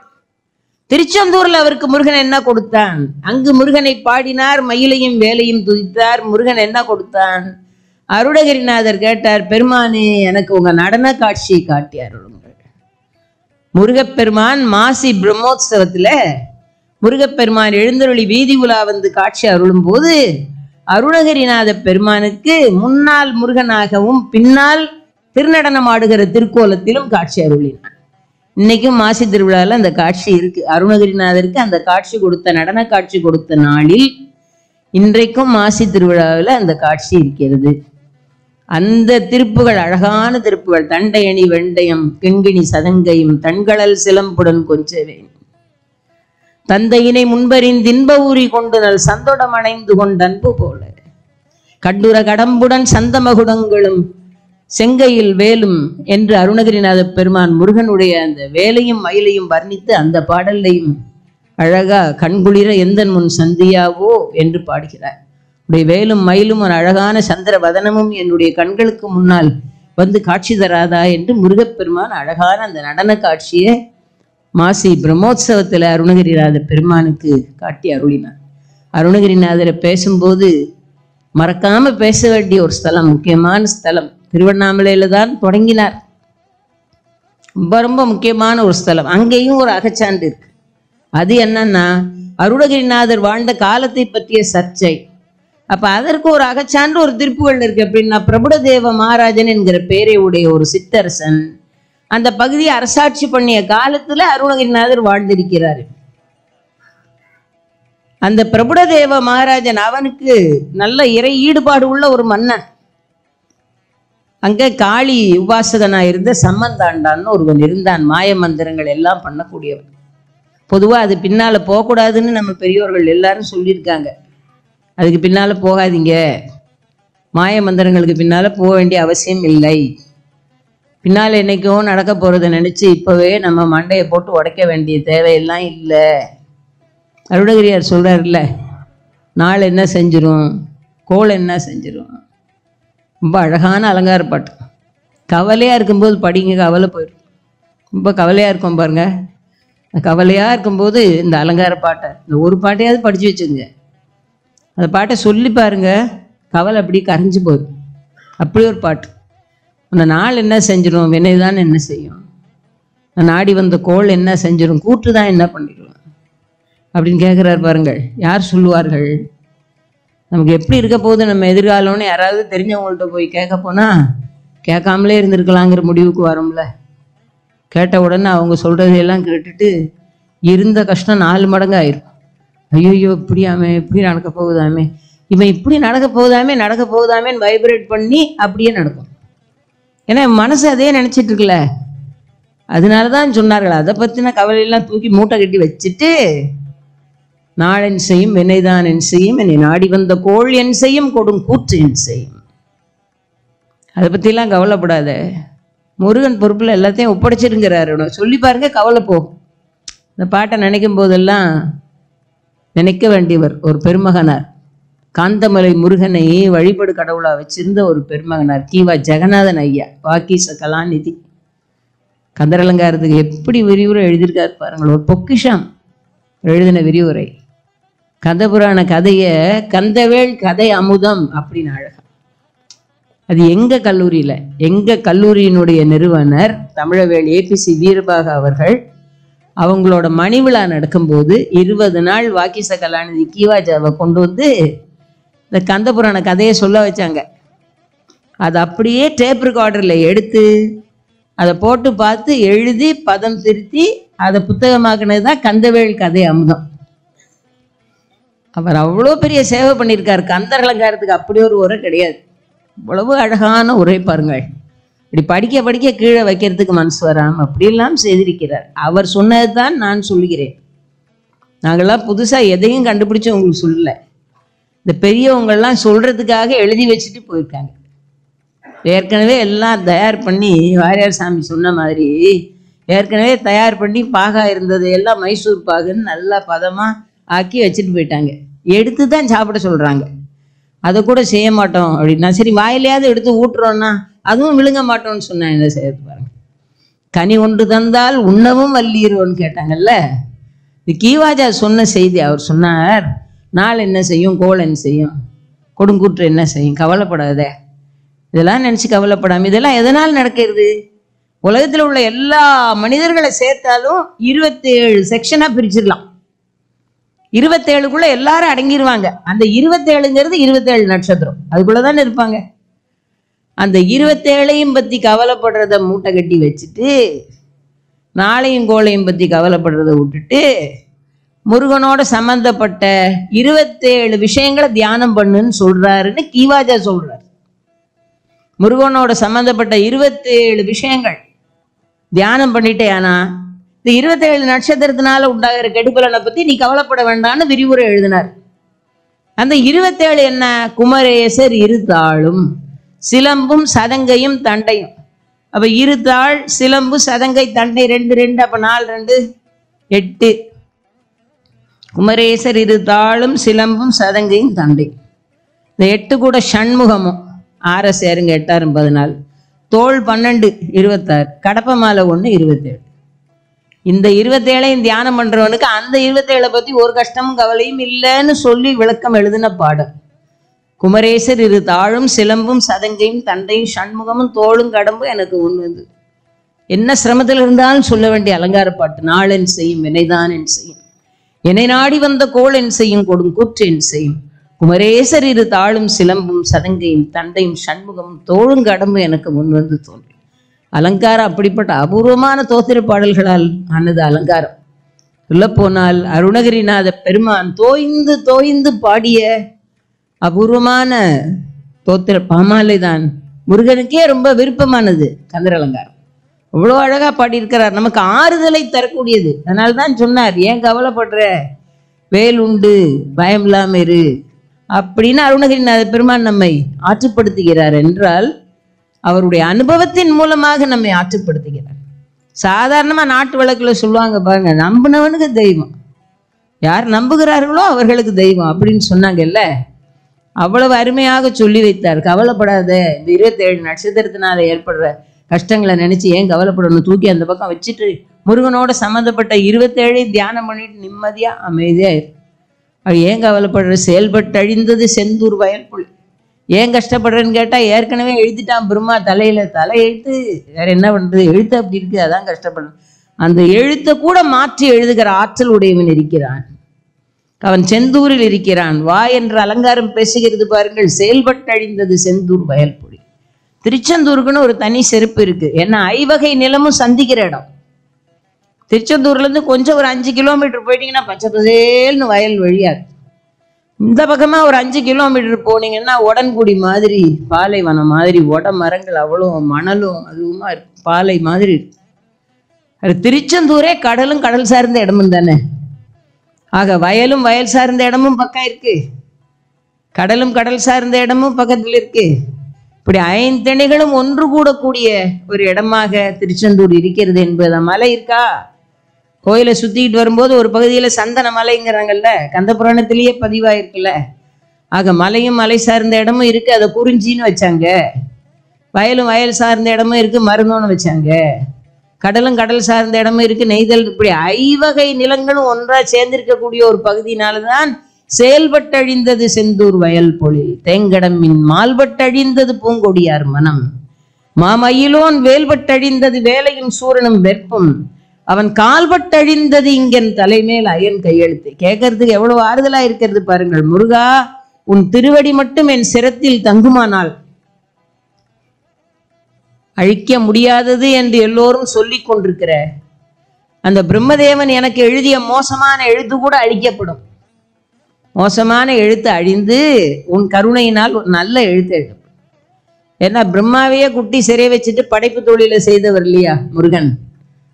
திருச்செந்தூர்ல அவருக்கு முருகன் என்ன கொடுத்தான்? அங்கு முருகனை பாடினார், மயிலையும் வேலையும் துதித்தார். முருகன் என்ன கொடுத்தான்? அருணகிரிநாதர் கேட்டார், பெருமானே எனக்கு உங்க நடன காட்சியை காட்டி அருளுங்கள். முருகப்பெருமான் மாசி பிரம்மோத்சவத்துல முருகப்பெருமான் எழுந்தருளி வீதி உலா வந்து காட்சி அருளும் போது அருணகிரிநாத பெருமானுக்கு முன்னால் முருகனாகவும் பின்னால் திருநடனம் ஆடுகிற திருக்கோலத்திலும் காட்சி அருளினான். இன்னைக்கும் மாசி திருவிழாவில் அந்த காட்சி இருக்கு. அருணகிரிநாதருக்கு அந்த காட்சி கொடுத்த நடன காட்சி கொடுத்த நாளில் இன்றைக்கும் மாசி திருவிழாவில் அந்த காட்சி இருக்கிறது. அந்த திருப்புகள் அழகான திருப்புகள். தண்டையணி வெண்டயம் கிண்கிணி சதங்கையும் தண்களல் சிலம்புடன் கொஞ்சவேன் தந்தையினை முன்பறின் தின்ப ஊறி கொண்டு நல் சந்தோடம் அணைந்து கொண்டன்பு போல கண்டுர கடம்புடன் சந்தமகுடங்களும் செங்கையில் வேலும் என்று அருணகிரிநாத பெருமான் முருகனுடைய அந்த வேலையும் மயிலையும் வர்ணித்து அந்த பாடலையும் அழகா கண்குளிர எந்தன் முன் சந்தியாவோ என்று பாடுகிறார். உடைய வேலும் மயிலும் ஒரு அழகான சந்திர வதனமும் என்னுடைய கண்களுக்கு முன்னால் வந்து காட்சி தராதா என்று முருகப்பெருமான் அழகான அந்த நடன காட்சியை மாசி பிரம்மோற்சவத்தில் அருணகிரிநாதர் பெருமானுக்கு காட்டி அருளினார். அருணகிரிநாதரை பேசும்போது மறக்காம பேச வேண்டிய ஒரு ஸ்தலம், முக்கியமான ஸ்தலம் திருவண்ணாமலையில தான் தொடங்கினார். ரொம்ப ரொம்ப முக்கியமான ஒரு ஸ்தலம். அங்கேயும் ஒரு அகச்சான்று இருக்கு. அது என்னன்னா அருணகிரிநாதர் வாழ்ந்த காலத்தை பற்றிய சர்ச்சை. அப்ப அதற்கு ஒரு அகச்சான்று ஒரு திருப்புகள் இருக்கு. அப்படின்னா பிரபுடதேவ மகாராஜன் என்கிற பேரை உடைய ஒரு சித்தரசன் அந்த பகுதியை அரசாட்சி பண்ணிய காலத்துல அருணகிரிநாதர் வாழ்ந்திருக்கிறார். அந்த பிரபுடதேவ மகாராஜன் அவனுக்கு நல்ல இறை ஈடுபாடு உள்ள ஒரு மன்னன். அங்க காளி உபாசகனா இருந்த சம்மந்தாண்டான்னு ஒருவன் இருந்தான். மாய மந்திரங்கள் எல்லாம் பண்ணக்கூடியவன். பொதுவா அது பின்னால போகக்கூடாதுன்னு நம்ம பெரியோர்கள் எல்லாரும் சொல்லியிருக்காங்க. அதுக்கு பின்னால போகாதீங்க, மாய மந்திரங்களுக்கு பின்னால போக வேண்டிய அவசியம் இல்லை, பின்னால என்னைக்கும் நடக்க போறதை நினைச்சு இப்பவே நம்ம மண்டையை போட்டு உடைக்க வேண்டிய தேவையெல்லாம் இல்லை. அருணகிரியார் சொல்றாருல்ல, நாள் என்ன செஞ்சிரும், கோள் என்ன செஞ்சிரும். ரொம்ப அழகான அலங்கார பாட்டு. கவலையா இருக்கும்போது படிங்க, கவலை போயிடும். ரொம்ப கவலையா இருக்கும் பாருங்க, கவலையா இருக்கும்போது இந்த அலங்கார பாட்டை, இந்த ஒரு பாட்டையாவது படிச்சு வச்சுங்க. அந்த பாட்டை சொல்லி பாருங்க, கவலை அப்படி கரைஞ்சு போயிடும். அப்படி ஒரு பாட்டு. அந்த நாள் என்ன செஞ்சிடும், வினைதான் என்ன செய்யும், நாடி வந்த கோள் என்ன செஞ்சிடும், கூற்று தான் என்ன பண்ணிடுவோம் அப்படின்னு கேட்குறாரு பாருங்கள். யார் சொல்லுவார்கள்? நமக்கு எப்படி இருக்க போகுது நம்ம எதிர்காலம்னு யாராவது தெரிஞ்சவங்கள்ட்ட போய் கேட்க போனால் கேட்காமலே இருந்திருக்கலாங்கிற முடிவுக்கு வரோம்ல. கேட்ட உடனே அவங்க சொல்கிறதையெல்லாம் கேட்டுட்டு இருந்த கஷ்டம் 4 மடங்கு ஆயிரும். ஐயோ இப்படியாமே, இப்படி நடக்க போகுதாமே, இவன் இப்படி நடக்க போகுதாமேன்னு வைப்ரேட் பண்ணி அப்படியே நடக்கும். ஏன்னா மனசு அதே நினச்சிட்டு இருக்குல்ல. அதனால தான் சொன்னார்கள், அதை பற்றின கவலையெல்லாம் தூக்கி மூட்டை கட்டி வச்சுட்டு நாளென் செய்யும் வினைதான் என் செய்யும், என்னை நாடி வந்த கோள் என் செய்யும், கொடும் கூற்று என் செய்யும். அதை பற்றிலாம் கவலைப்படாத, முருகன் பொறுப்பில் எல்லாத்தையும் ஒப்படைச்சிருங்கிறாரு. சொல்லி பாருங்க, கவலை போகும். இந்த பாட்டை நினைக்கும் போதெல்லாம் நினைக்க வேண்டியவர் ஒரு பெருமகனார். காந்தமலை முருகனை வழிபடு கடவுளா வச்சிருந்த ஒரு பெருமகனார் கீவா ஜெகநாதன் ஐயா, வாக்கீச கலாநிதி. கந்தரலங்காரத்துக்கு எப்படி விரிவுரை எழுதியிருக்காரு பாருங்கள். ஒரு பொக்கிஷம் எழுதின விரிவுரை. கந்தபுராண கதையை கந்தவேள் கதை அமுதம் அப்படின்னு அழகா. அது எங்க கல்லூரியினுடைய நிறுவனர் தமிழவேள் ஏபிசி வீரபாக அவர்கள் அவங்களோட மணி விழா நடக்கும்போது 20 நாள் வாக்கீச கலாநிதி கீவாஜாவை கொண்டு வந்து இந்த கந்தபுராண கதையை சொல்ல வச்சாங்க. அதை அப்படியே டேப் ரெக்கார்டரில் எடுத்து அதை போட்டு பார்த்து எழுதி பதம் திருத்தி அதை புத்தகமாக்குனது தான் கந்தவேள் கதை அமுதம். அவர் அவ்வளோ பெரிய சேவை பண்ணியிருக்கார். கந்தர் அலங்காரத்துக்கு அப்படி ஒரு உரை கிடையாது. இவ்வளவு அழகான உரை பாருங்கள். இப்படி படிக்க படிக்க கீழே வைக்கிறதுக்கு மனசு வராமல் அப்படியெல்லாம் செய்திருக்கிறார். அவர் சொன்னது தான் நான் சொல்லுகிறேன். நாங்கள்லாம் புதுசாக எதையும் கண்டுபிடிச்சு உங்களுக்கு சொல்லலை. இந்த பெரியவங்கள்லாம் சொல்கிறதுக்காக எழுதி வச்சுட்டு போயிருக்காங்க. ஏற்கனவே எல்லாம் தயார் பண்ணி, வாரியார் சாமி சொன்ன மாதிரி ஏற்கனவே தயார் பண்ணி பாகா இருந்தது எல்லாம் மைசூர் பாகுன்னு நல்லா பதமாக ஆக்கி வச்சுட்டு போயிட்டாங்க. எடுத்து தான் சாப்பிட சொல்கிறாங்க. அதை கூட செய்ய மாட்டோம் அப்படின்னா, சரி வாயிலையாவது எடுத்து ஊட்டுறோன்னா அதுவும் விழுங்க மாட்டோம்னு சொன்னேன். என்ன செய்யறது பாருங்க. கனி ஒன்று தந்தால் உண்ணவும் வல்லீரோன்னு கேட்டாங்கல்ல. இது கீவாஜா சொன்ன செய்தி. அவர் சொன்னார், நாள் என்ன செய்யும், கோள் என்ன செய்யும், கொடுங்கூற்று என்ன செய்யும், கவலைப்படாத. இதெல்லாம் நினச்சி கவலைப்படாமல் இதெல்லாம் எதனால் நடக்கிறது? உலகத்தில் உள்ள எல்லா மனிதர்களை சேர்த்தாலும் 27 செக்ஷனாக பிரிச்சிடலாம். 27க்குள்ள எல்லாரும் அடங்கிடுவாங்க. அந்த 27ங்கிறது 27 நட்சத்திரம், அதுக்குள்ளதானே இருப்பாங்க. அந்த 27ஐயும் பற்றி கவலைப்படுறத மூட்டை கட்டி வச்சுட்டு நாளையும் கோளையும் பற்றி கவலைப்படுறத விட்டுட்டு முருகனோட சம்பந்தப்பட்ட 27 விஷயங்களை தியானம் பண்ணுன்னு சொல்றாருன்னு கீவாஜா சொல்றாரு. முருகனோட சம்பந்தப்பட்ட 27 விஷயங்கள் தியானம் பண்ணிட்டே. ஆனா இந்த 27 நட்சத்திரத்தினால உண்டாகிற கெடுபலனை பத்தி நீ கவலைப்பட வேண்டாம்னு விரிவுரை எழுதினார். அந்த 27 என்ன? குமரேசர் இருத்தாளும் சிலம்பும் சதங்கையும் தண்டையும். அப்ப இருத்தாள், சிலம்பு, சதங்கை, தண்டை 2 2, அப்ப 4 2 8. குமரேசர் இருத்தாளும் சிலம்பும் சதங்கையும் தண்டை. இந்த 8 கூட ஷண்முகமும் 6 சேருங்க, 8 14. தோள் 12 26, கடப்ப மாலை 1 27. இந்த 27ஐயும் தியானம் பண்றவனுக்கு அந்த 27 பத்தி ஒரு கஷ்டமும் கவலையும் இல்லைன்னு சொல்லி விளக்கம் எழுதின பாடம். குமரேசர் இரு தாழும் சிலம்பும் சதங்கையும் தண்டையும் ஷண்முகமும் தோளும் கடம்பும் எனக்கு உண்வது. என்ன சிரமத்தில் இருந்தாலும் சொல்ல வேண்டிய அலங்கார பாட்டு. நாளென் செய்யும் வினைதான் என் செய்யும், என்னை நாடி வந்த கோள் என் செய்யும், கொடும் கூற்று என் செய்யும். குமரேசர் இரு தாழும் சிலம்பும் சதங்கையும் தண்டையும் ஷண்முகமும் தோளும் கடம்பும் எனக்கு முன்வந்து தோன்றி. அலங்காரம் அப்படிப்பட்ட அபூர்வமான தோத்திர பாடல்களால் ஆனது அலங்காரம். சொல்ல போனால் அருணகிரிநாத பெருமான் தோய்ந்து தோய்ந்து பாடிய அபூர்வமான தோத்திர பாமாலை தான் முருகனுக்கே ரொம்ப விருப்பமானது கந்தர் அலங்காரம். அவ்வளோ அழகா பாடியிருக்கிறார், நமக்கு ஆறுதலை தரக்கூடியது. அதனால்தான் சொன்னார், ஏன் கவலைப்படுற, வேல் உண்டு பயம் இல்லாம இரு அப்படின்னு அருணகிரிநாத பெருமான் நம்மை ஆற்றுப்படுத்துகிறார் என்றால் அவருடைய அனுபவத்தின் மூலமாக நம்மை ஆற்றுப்படுத்துகிறார். சாதாரணமா நாட்டு வழக்குல சொல்லுவாங்க பாருங்க, நம்பினவனுக்கு தெய்வம், யார் நம்புகிறார்களோ அவர்களுக்கு தெய்வம் அப்படின்னு சொன்னாங்கல்ல. அவ்வளவு அருமையாக சொல்லி வைத்தார். கவலைப்படாத, இந்த 27 நட்சத்திரத்தினால ஏற்படுற கஷ்டங்களை நினைச்சு ஏன் கவலைப்படணும், தூக்கி அந்த பக்கம் வச்சுட்டு முருகனோட சம்மந்தப்பட்ட 27 தியானம் பண்ணிட்டு நிம்மதியா அமைதியா இரு. அது ஏன் கவலைப்படுற, செயல்பட்டு அழிந்தது செந்தூர் வயல் புல். ஏன் கஷ்டப்படுறேன்னு கேட்டா, ஏற்கனவே எழுதிட்டான் பிரம்மா தலையில, தலை எழுத்து வேற என்ன பண்றது, எழுத்து அப்படி இருக்கு, அதான் கஷ்டப்படுறேன். அந்த எழுத்தை கூட மாற்றி எழுதுகிற ஆற்றல் உடையவன் இருக்கிறான். அவன் செந்தூரில் இருக்கிறான். வா என்ற அலங்காரம் பேசுகிறது பாருங்கள். செயல்பட்டு அழிந்தது செந்தூர் வயல் புலி. திருச்செந்தூருக்குன்னு ஒரு தனி செருப்பு இருக்கு. ஏன்னா ஐவகை நிலமும் சந்திக்கிற இடம். திருச்செந்தூர்ல இருந்து கொஞ்சம் ஒரு 5 கிலோமீட்டர் போயிட்டீங்கன்னா பச்சை பசேல்னு வயல் வழியாது. இந்த பக்கமா ஒரு 5 கிலோமீட்டர் போனீங்கன்னா உடன்குடி மாதிரி, பாலைவனம் மாதிரி, உட மரங்கள் அவ்வளோ மணலும் அதுவுமா இருக்கு, பாலை மாதிரி இருக்கு. அது திருச்செந்தூரே கடலும் கடல் சார்ந்த இடமும் தானே. ஆக வயலும் வயல் சார்ந்த இடமும் பக்கம் இருக்கு, கடலும் கடல் சார்ந்த இடமும் பக்கத்தில் இருக்கு. இப்படி 5 திணைகளும் ஒன்று கூடக்கூடிய ஒரு இடமாக திருச்செந்தூர் இருக்கிறது என்பது. மலை இருக்கா, கோயிலை சுத்திக்கிட்டு வரும்போது ஒரு பகுதியில சந்தன மலைங்கிறாங்கல்ல, கந்த புராணத்திலேயே பதிவாயிருக்குல்ல. ஆக மலையும் மலை சார்ந்த இடமும் இருக்கு, அதை குறிஞ்சின்னு வச்சாங்க. வயலும் வயல் சார்ந்த இடமும் இருக்கு, மருந்தோன்னு வச்சாங்க. கடலும் கடல் சார்ந்த இடமும் இருக்கு, நெய்தல். இப்படி 5 வகை நிலங்களும் ஒன்றா சேர்ந்திருக்கக்கூடிய ஒரு பகுதியினால்தான் செயல்பட்டழிந்தது செந்தூர் வயல் பொழில் தேங்கடமின் மால்பட்டழிந்தது பூங்கொடியார் மனம் மாமயிலோன் வேல்பட்டழிந்தது வேலையும் சூரனும் வெற்பும் அவன் கால்பட்டழிந்தது இங்கன் தலைமேல் அயன் கையெழுத்து. கேட்கறதுக்கு எவ்வளவு ஆறுதலா இருக்கிறது பாருங்கள். முருகா, உன் திருவடி மட்டும் என் சிரத்தில் தங்குமானால் அழிக்க முடியாதது என்று எல்லோரும் சொல்லிக் கொண்டிருக்கிற அந்த பிரம்மதேவன் எனக்கு எழுதிய மோசமான எழுத்து கூட அழிக்கப்படும். மோசமான எழுத்து அழிந்து உன் கருணையினால் ஒரு நல்ல எழுத்து எழுதப்படும். ஏன்னா பிரம்மாவையே குட்டி சிறை வச்சுட்டு படைப்பு தொழிலை செய்தவர் இல்லையா முருகன்.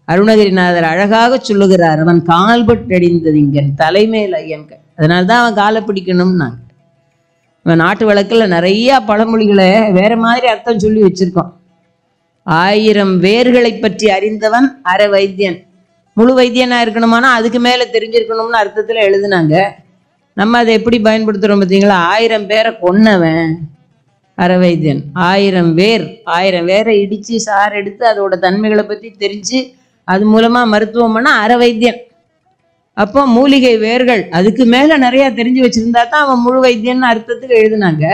அருணகிரிநாதர் அழகாக சொல்லுகிறார், அவன் கால்பட்டடிந்தது இங்கன் தலைமையில் ஐயன். அதனால்தான் அவன் காலை பிடிக்கணும்னாங்க. அவன் நாட்டு வழக்கில் நிறைய பழமொழிகளை வேற மாதிரி அர்த்தம் சொல்லி வச்சிருக்கோம். 1000 வேர்களை பற்றி அறிந்தவன் அரை வைத்தியன். முழு வைத்தியனா இருக்கணுமானா அதுக்கு மேல தெரிஞ்சிருக்கணும்னு அர்த்தத்துல எழுதுனாங்க. நம்ம அதை எப்படி பயன்படுத்துறோம் பார்த்தீங்களா? 1000 பேரை கொன்னவன் அரை வைத்தியன். 1000 வேரை இடிச்சு சாறு எடுத்து அதோட தன்மைகளை பத்தி தெரிஞ்சு அது மூலமா மருத்துவம் பண்ண அரை வைத்தியன். அப்போ மூலிகை வேர்கள் அதுக்கு மேல நிறைய தெரிஞ்சு வச்சிருந்தா தான் அவன் முழு வைத்தியன்னு அர்த்தத்துக்கு எழுதுனாங்க.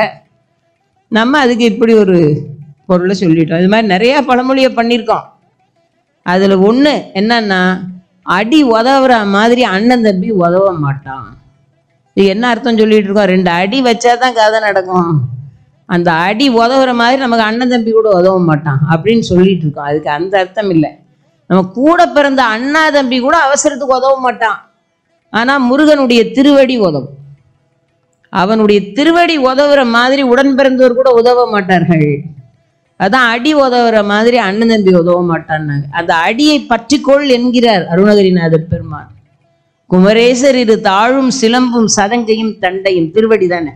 நம்ம அதுக்கு இப்படி ஒரு பொருளை சொல்லிட்டோம். இது மாதிரி நிறைய பழமொழியை பண்ணியிருக்கோம். அதுல ஒண்ணு என்னன்னா, அடி உதவுற மாதிரி அண்ணன் தம்பி உதவ மாட்டான். இது என்ன அர்த்தம் சொல்லிட்டு இருக்கோம்? 2 அடி வச்சாதான் கதை நடக்கும். அந்த அடி உதவுற மாதிரி நமக்கு அண்ணன் தம்பி கூட உதவ மாட்டான் அப்படின்னு சொல்லிட்டு இருக்கோம். அதுக்கு அந்த அர்த்தம் இல்லை. நம்ம கூட பிறந்த அண்ணா தம்பி கூட அவசரத்துக்கு உதவ மாட்டான். ஆனா முருகனுடைய திருவடி உதவும். அவனுடைய திருவடி உதவுற மாதிரி உடன் பிறந்தவர் கூட உதவ மாட்டார்கள். அதான் அடி உதவுற மாதிரி அண்ணன் தம்பி உதவ மாட்டான்னாங்க. அந்த அடியை பற்றிக்கொள் என்கிறார் அருணகிரிநாத பெருமான். குமரேசர் இரு தாழும் சிலம்பும் சதங்கையும் தண்டையும், திருவடி தானே,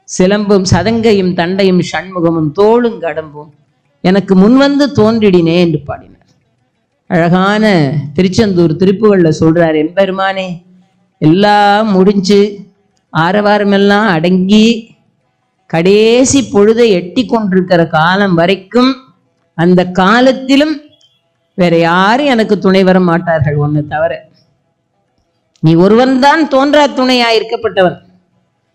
சிலம்பும் சதங்கையும் தண்டையும் சண்முகமும் தோளும் கடம்பும் எனக்கு முன்வந்து தோன்றிடினே என்று பாடினார். அழகான திருச்செந்தூர் திருப்புகள்ல சொல்றார், எம்பெருமானே எல்லாம் முடிஞ்சு ஆரவாரமெல்லாம் அடங்கி கடைசி பொழுதை எட்டி கொண்டிருக்கிற காலம் வரைக்கும், அந்த காலத்திலும் வேற யாரும் எனக்கு துணை வர மாட்டார்கள் ஒன்னு தவிர. நீ ஒருவன் தான் தோன்றா துணையாயிருக்கப்பட்டவன்.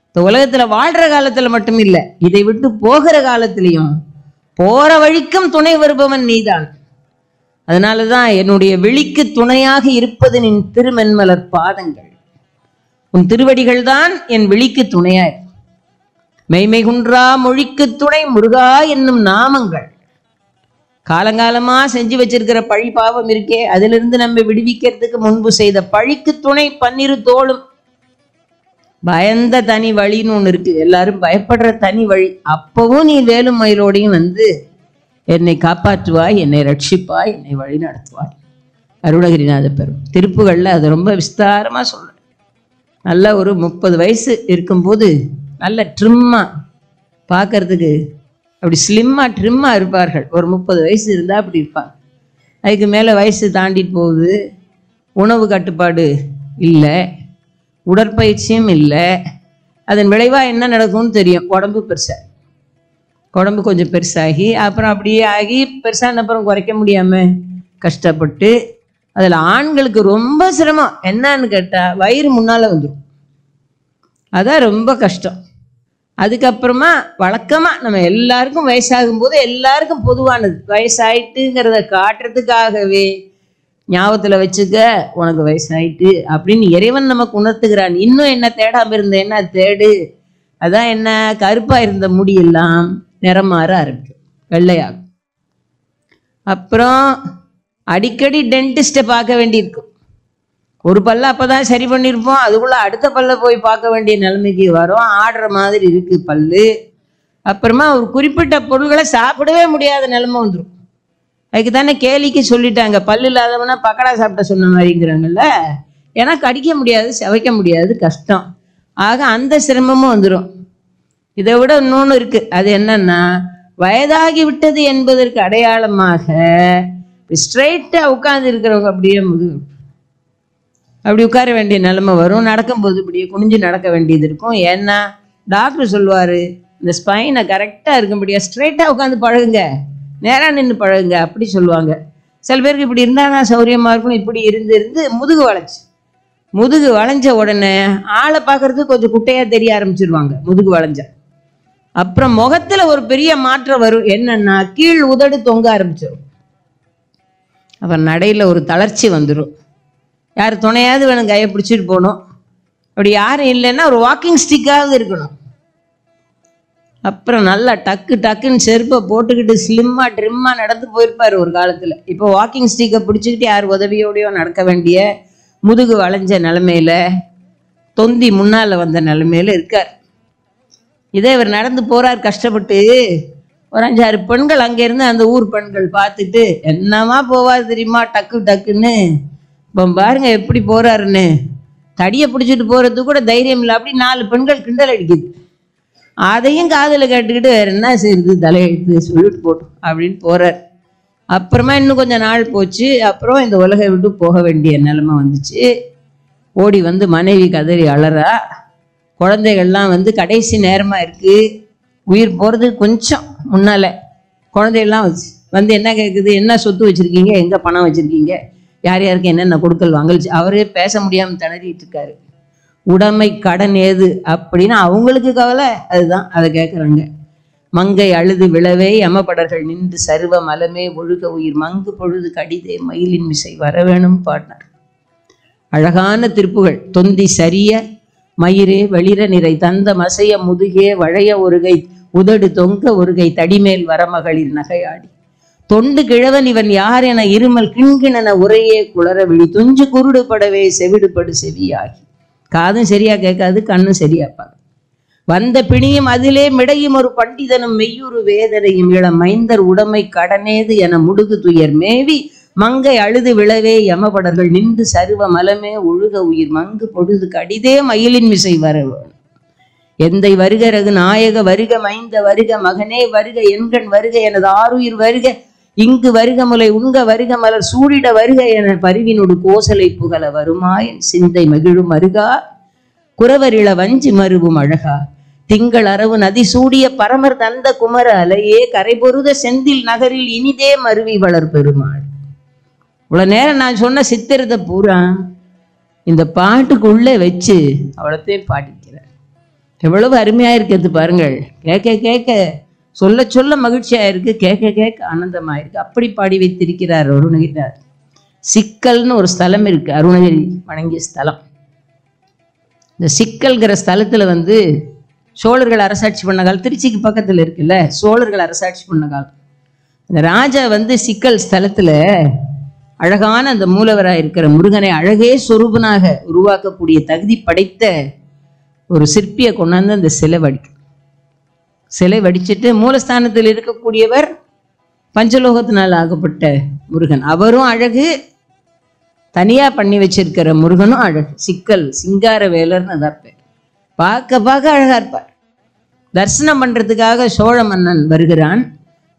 இந்த உலகத்துல வாழ்ற காலத்துல மட்டும் இல்லை, இதை விட்டு போகிற காலத்திலையும் போற வழிக்கும் துணை வருபவன் நீதான். அதனாலதான் என்னுடைய விழிக்கு துணையாக இருப்பது நின் திருமென்மலர் பாதங்கள். உன் திருவடிகள் தான் என் விழிக்கு துணையாய். மெய்மை குன்றா மொழிக்கு துணை முருகா என்னும் நாமங்கள். காலங்காலமா செஞ்சு வச்சிருக்கிற பழி பாவம் இருக்கே, அதிலிருந்து நம்ம விடுவிக்கிறதுக்கு முன்பு செய்த பழிக்கு துணை பன்னிரு தோளும். பயந்த தனி வழின்னு ஒண்ணு இருக்கு, எல்லாரும் பயப்படுற தனி வழி. அப்பவும் நீ வேலும் மயிலோடையும் வந்து என்னை காப்பாற்றுவாய், என்னை ரட்சிப்பாய், என்னை வழி நடத்துவாய். அருணகிரிநாத பெரும் திருப்புகள்ல அது ரொம்ப விஸ்தாரமா சொல்ற. நல்ல ஒரு 30 வயசு இருக்கும்போது நல்ல ட்ரிம்மா, பார்க்கறதுக்கு அப்படி ஸ்லிம்மா ட்ரிம்மா இருப்பார்கள். ஒரு 30 வயசு இருந்தா அப்படி இருப்பாங்க. அதுக்கு மேலே வயசு தாண்டிட்டு போகுது, உணவு கட்டுப்பாடு இல்லை, உடற்பயிற்சியும் இல்லை. அதன் விளைவாக என்ன நடக்கும்னு தெரியும். உடம்பு கொஞ்சம் பெருசாகி அப்புறம் அப்படியே ஆகி பெருசான அப்புறம் குறைக்க முடியாமல் கஷ்டப்பட்டு, அதில் ஆண்களுக்கு ரொம்ப சிரமம் என்னன்னு கேட்டால் வயிறு முன்னால் வந்துடும். அதான் ரொம்ப கஷ்டம். அதுக்கப்புறமா வழக்கமாக நம்ம எல்லாருக்கும் வயசாகும் போது எல்லாருக்கும் பொதுவானது வயசாயிட்டுங்கிறத காட்டுறதுக்காகவே ஞாபகத்தில் வச்சுக்க உனக்கு வயசாயிட்டு அப்படின்னு இறைவன் நமக்கு உணர்த்துகிறான். இன்னும் என்ன தேடாமல் இருந்தேன்னா தேடு. அதான் என்ன, கருப்பாக இருந்த முடியெல்லாம் நிறம் மாற ஆரம்பிக்கும், வெள்ளையாகும். அப்புறம் அடிக்கடி டென்டிஸ்ட்டை பார்க்க வேண்டியிருக்கும். ஒரு பல்ல அப்பதான் சரி பண்ணியிருப்போம், அதுக்குள்ள அடுத்த பல்ல போய் பார்க்க வேண்டிய நிலைமைக்கு வரும். ஆடுற மாதிரி இருக்கு பல்லு. அப்புறமா ஒரு குறிப்பிட்ட பொருள்களை சாப்பிடவே முடியாத நிலைமை வந்துடும். அதுக்கு தானே கேலிக்கு சொல்லிட்டாங்க, பல்லு இல்லாதவனா பக்கடா சாப்பிட்ட சொன்ன மாதிரிங்கிறாங்கல்ல. ஏன்னா கடிக்க முடியாது, சவைக்க முடியாது, கஷ்டம். ஆக அந்த சிரமமும் வந்துடும். இதை விட இன்னொன்று இருக்கு, அது என்னன்னா வயதாகி விட்டது என்பதற்கு அடையாளமாக ஸ்ட்ரைட்டா உட்கார்ந்து இருக்கிறவங்க அப்படியே முதுகு அப்படி உட்கார வேண்டிய நிலைமை வரும். நடக்கும்போது இப்படியே குனிஞ்சு நடக்க வேண்டியது இருக்கும். ஏன்னா டாக்டர் சொல்லுவார், இந்த ஸ்பைனை கரெக்டாக இருக்கும்படியா ஸ்ட்ரைட்டாக உட்காந்து பழகுங்க, நேராக நின்று பழகுங்க அப்படி சொல்லுவாங்க. சில பேருக்கு இப்படி இருந்தால் தான் சௌரியமாக இருக்கும். இப்படி இருந்து முதுகு வளைஞ்ச உடனே ஆளை பார்க்கறதுக்கு கொஞ்சம் குட்டையாக தெரிய ஆரம்பிச்சிருவாங்க முதுகு வளைஞ்ச. அப்புறம் முகத்தில் ஒரு பெரிய மாற்றம் வரும். என்னன்னா கீழ் உதடு தொங்க ஆரம்பிச்சிடும். அப்புறம் நடையில் ஒரு தளர்ச்சி வந்துடும். யார் துணையாவது வேணும், கையை பிடிச்சிட்டு போகணும். அப்படி யாரும் இல்லைன்னா ஒரு வாக்கிங் ஸ்டிக்காவது இருக்கணும். அப்புறம் நல்லா டக்குன்னு செருப்பை போட்டுக்கிட்டு ஸ்லிம்மா ட்ரிம்மா நடந்து போயிருப்பார் ஒரு காலத்தில். இப்போ வாக்கிங் ஸ்டிக்கை பிடிச்சிக்கிட்டு யார் உதவியோடையோ நடக்க வேண்டிய முதுகு வளைஞ்ச நிலைமையில, தொந்தி முன்னால் வந்த நிலைமையில இருக்கார். இதே இவர் நடந்து போறார் கஷ்டப்பட்டு. ஒரு 5-6 பெண்கள் அங்கேருந்து அந்த ஊர் பெண்கள் பார்த்துட்டு என்னமா போவார் தெரியுமா, டக்குன்னு. இப்போ பாருங்க எப்படி போறாருன்னு, தடியை பிடிச்சிட்டு போறது கூட தைரியம் இல்லை. அப்படி 4 பெண்கள் கிண்டல் அடிக்குது. அதையும் காதில் கேட்டுக்கிட்டு வேற என்ன செய்யுது, தலையெழுத்து சொல்லிட்டு போட்டோம் அப்படின்னு போறார். அப்புறமா இன்னும் கொஞ்சம் நாள் போச்சு. அப்புறம் இந்த உலகை விட்டு போக வேண்டிய நிலைமை வந்துச்சு. ஓடி வந்து மனைவி கதறி அழறா. குழந்தைகள்லாம் வந்து கடைசி நேரமாக இருக்கு, உயிர் போகிறது கொஞ்சம் முன்னால. குழந்தைகள்லாம் வந்து என்ன கேட்குது, என்ன சொத்து வச்சுருக்கீங்க, எங்கே பணம் வச்சுருக்கீங்க, யார் யாருக்கு என்னென்ன கொடுக்கல் வாங்கல். அவரே பேச முடியாமல் திணறிட்டு இருக்காரு. உடைமை கடன் ஏது அப்படின்னு அவங்களுக்கு கவலை, அதுதான் அதை கேட்குறாங்க. மங்கை அழுது விழவே யமபடர்கள் நின்று சர்வ மலமே ஒழுக உயிர் மங்கு பொழுது கடிதே மயிலின் மிசை வரவேணும் பாடினார். அழகான திருப்புகள். தொந்தி சரிய மயிரே வெளிர நிறை தந்த மசைய முதுகே வளைய ஒருகை உதடு தொங்க ஒருகை தடிமேல் வரமகளிர் நகையாடி தொண்டு கிழவன் இவன் யார் என இருமல் கிண்கிணன உரையே குளர விழி துஞ்சு குருடுபடவே செவிடுபடு செவியாகி. காதும் சரியா கேட்காது, கண்ணும் சரியா பார்க்க. வந்த பிணியும் அதிலே மிடையும் ஒரு பண்டிதனும் மெய்யுறு வேதனையும் இளம் மைந்தர் உடைமை கடனேது என முடுகு துயர் மேவி மங்கை அழுது விழவே யமபடர்கள் நின்று சருவ மலமே ஒழுக உயிர் மங்கு பொழுது கடிதே மயிலின் மிசை வர எந்தை வருக ரகு நாயக வருக மைந்த வருக மகனே வருக எண்கண் வருக எனது ஆறுயிர் வருக இங்கு வருக முலை உங்க வருக மலர் சூடிட வருக என பரிவினோடு கோசலை புகழ வருமாயன் சிந்தை மகிழும் அருகா குறவரிள வஞ்சி மருவும் அழகா திங்கள் அரவு நதி சூடிய பரமர் தந்த குமர அலையே கரை பொருத செந்தில் நகரில் இனிதே மருவி வளர் பெருமாள். இவ்வளவு நேரம் நான் சொன்ன சித்திரத்தை பூரா இந்த பாட்டுக்குள்ளே வச்சு அவ்வளோத்தையும் பாடிக்கிறார். எவ்வளவு அருமையா இருக்கிறது பாருங்கள். கேட்க கேட்க சொல்ல சொல்ல மகிழ்ச்சியா இருக்கு, கேட்க கேட்க ஆனந்தமா இருக்கு. அப்படி பாடி வைத்திருக்கிறார் அருணகிரியார். சிக்கல்னு ஒரு ஸ்தலம் இருக்கு, அருணகிரி வணங்கிய ஸ்தலம். இந்த சிக்கல்கிற ஸ்தலத்துல சோழர்கள் அரசாட்சி பண்ண காலம், திருச்சிக்கு பக்கத்துல இருக்குல்ல, சோழர்கள் அரசாட்சி பண்ண காலம். இந்த ராஜா சிக்கல் ஸ்தலத்துல அழகான அந்த மூலவராக இருக்கிற முருகனை அழகே சொரூபனாக உருவாக்கக்கூடிய தகுதி படைத்த ஒரு சிற்பியை கொண்டாந்து அந்த சிலை வடிச்சிட்டு மூலஸ்தானத்தில் இருக்கக்கூடியவர் பஞ்சலோகத்தினால் ஆகப்பட்ட முருகன், அவரும் அழகு, தனியா பண்ணி வச்சிருக்கிற முருகனும் அழகு. சிக்கல் சிங்கார வேலர்னு அதான் பேர். பார்க்க பார்க்க அழகா இருப்பார். தரிசனம் பண்றதுக்காக சோழ மன்னன் வருகிறான்.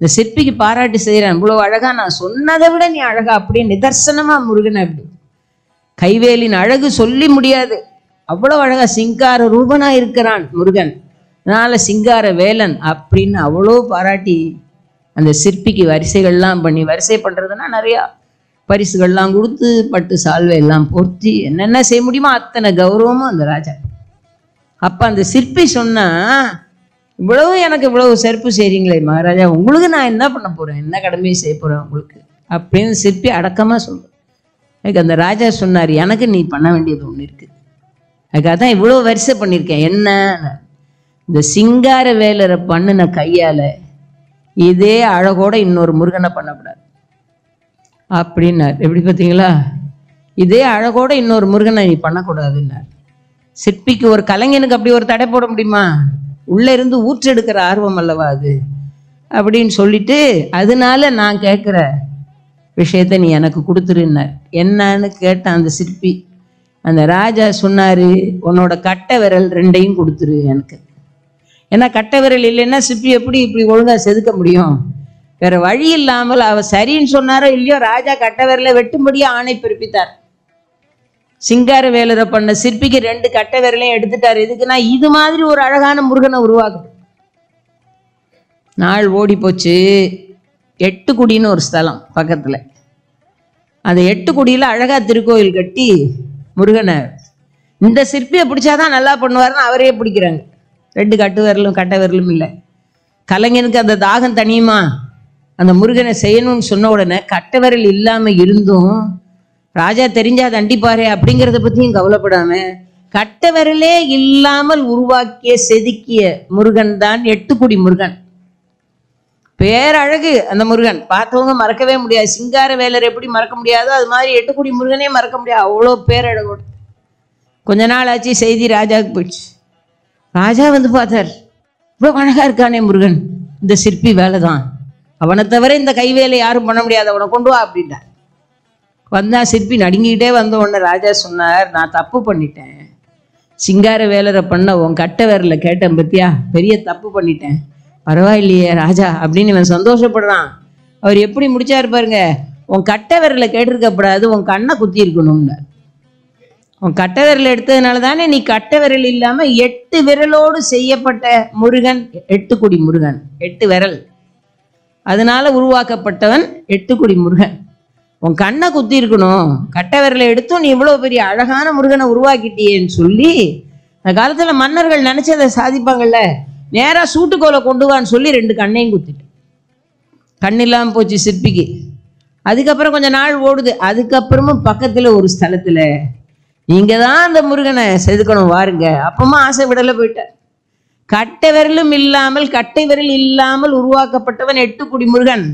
இந்த சிற்பிக்கு பாராட்டு செய்கிறான், இவ்வளவு அழகா, நான் சொன்னதை விட நீ அழகா, அப்படியே நிதர்சனமா முருகன் அப்படி கைவேலின் அழகு சொல்லி முடியாது, அவ்வளவு அழகா சிங்கார ரூபனா இருக்கிறான் முருகன், அதனால சிங்கார வேலன் அப்படின்னு அவ்வளோ பாராட்டி அந்த சிற்பிக்கு வரிசைகள்லாம் பண்ணி, வரிசை பண்றதுன்னா நிறையா பரிசுகள்லாம் கொடுத்து பட்டு சால்வை எல்லாம் போர்த்தி என்னென்ன செய்ய முடியுமோ அத்தனை கௌரவமும் அந்த ராஜா. அப்ப அந்த சிற்பி சொன்னா, இவ்வளவு எனக்கு இவ்வளவு செருப்பு செய்றீங்களே மகாராஜா, உங்களுக்கு நான் என்ன பண்ண போறேன், என்ன கடமையை செய்ய போறேன் உங்களுக்கு அப்படின்னு சிற்பி அடக்கமா சொல்றேன். எனக்கு அந்த ராஜா சொன்னார், எனக்கு நீ பண்ண வேண்டியது ஒண்ணு இருக்கு, அதுக்காக தான் இவ்வளவு வரிசை பண்ணியிருக்கேன். என்ன, இந்த சிங்கார வேலரை பண்ணின கையால இதே அழகோட இன்னொரு முருகனை பண்ணக்கூடாது அப்படின்னார். எப்படி பார்த்தீங்களா, இதே அழகோட இன்னொரு முருகனை நீ பண்ணக்கூடாதுன்னார். சிற்பிக்கு, ஒரு கலைஞனுக்கு அப்படி ஒரு தடை போட முடியுமா, உள்ள இருந்து ஊற்றெடுக்கிற ஆர்வம் அல்லவா அது அப்படின்னு சொல்லிட்டு, அதனால நான் கேட்குற விஷயத்த நீ எனக்கு கொடுத்துருன்னார். என்னன்னு கேட்டான் அந்த சிற்பி. அந்த ராஜா சொன்னாரு, உன்னோட கட்டை விரல் ரெண்டையும் கொடுத்துரு எனக்கு. ஏன்னா கட்டை விரல் இல்லைன்னா சிற்பி எப்படி இப்படி ஒழுங்கா செதுக்க முடியும், வேற வழி இல்லாமல் அவ சரின்னு சொன்னாரோ இல்லையோ ராஜா கட்டை விரலை வெட்டும்படியே ஆணை பிறப்பித்தார். சிங்கார வேலரை பண்ண சிற்பிக்கு 2 கட்டை விரலையும் எடுத்துட்டார். எதுக்குன்னா இது மாதிரி ஒரு அழகான முருகனை உருவாக்கும். நாள் ஓடி போச்சு. எட்டுக்குடின்னு ஒரு ஸ்தலம் பக்கத்துல, அந்த எட்டுக்குடியில அழகா திருக்கோயில் கட்டி முருகனை இந்த சிற்பியை பிடிச்சாதான் நல்லா பண்ணுவாருன்னு அவரே பிடிக்கிறாங்க. 2 கட்டை விரலும் இல்லை. கலைஞனுக்கு அந்த தாகம் தனியுமா, அந்த முருகனை செய்யணும்னு சொன்ன உடனே கட்டை விரல் இல்லாம இருந்தும் ராஜா தெரிஞ்சா தண்டிப்பாரு அப்படிங்கிறத பத்தியும் கவலைப்படாம கட்டை விரலே இல்லாமல் உருவாக்கிய செதுக்கிய முருகன் தான் எட்டுக்குடி முருகன். பேரழகு அந்த முருகன், பார்த்தவங்க மறக்கவே முடியாது. சிங்கார வேலர் எப்படி மறக்க முடியாதோ அது மாதிரி எட்டுக்குடி முருகனே மறக்க முடியாது, அவ்வளோ பேரழகோடு. கொஞ்ச நாள் ஆச்சு, செய்தி ராஜாவுக்கு போயிடுச்சு. ராஜா பார்த்தார், இவ்வளோ அழகா இருக்கானே முருகன், இந்த சிற்பி வேலை தான், அவனை தவிர இந்த கைவேலை யாரும் பண்ண முடியாது, அவனை கொண்டு வா அப்படின்ட்டார். வந்தா சிற்பி நடுங்கிக்கிட்டே வந்த உடனே ராஜா சொன்னார், நான் தப்பு பண்ணிட்டேன், சிங்கார வேலரை பண்ண உன் கட்டை விரல கேட்டேன் பத்தியா, பெரிய தப்பு பண்ணிட்டேன், பரவாயில்லையே ராஜா அப்படின்னு இவன் சந்தோஷப்படுறான். அவர் எப்படி முடிச்சாரு பாருங்க, உன் கட்டை விரல கேட்டிருக்கப்படாது, உன் கண்ணை குத்தி இருக்கணும்னு. உன் கட்டை விரல் எடுத்ததுனால தானே நீ கட்டை விரல் இல்லாம 8 விரலோடு செய்யப்பட்ட முருகன் எட்டுக்குடி முருகன், 8 விரல், அதனால உருவாக்கப்பட்டவன் எட்டுக்குடி முருகன். உன் கண்ணை குத்தி இருக்கணும், கட்டை விரலை எடுத்தும் நீ இவ்வளவு பெரிய அழகான முருகனை உருவாக்கிட்டியேன்னு சொல்லி, அந்த காலத்துல மன்னர்கள் நினைச்சதை சாதிப்பாங்கல்ல, நேரா சூட்டுக்கோலை கொண்டு வான்னு சொல்லி 2 கண்ணையும் குத்திட்டு, கண் இல்லாம போச்சு சிற்பிக்கு. அதுக்கப்புறம் கொஞ்ச நாள் ஓடுது. அதுக்கப்புறமும் பக்கத்துல ஒரு ஸ்தலத்துல, நீங்க தான் அந்த முருகனை செதுக்கணும் வாருங்க. அப்பமா ஆசை விடல போயிட்டார். கட்டை விரலும் இல்லாமல், கட்டை விரல் இல்லாமல் உருவாக்கப்பட்டவன் எட்டுக்குடி முருகன்.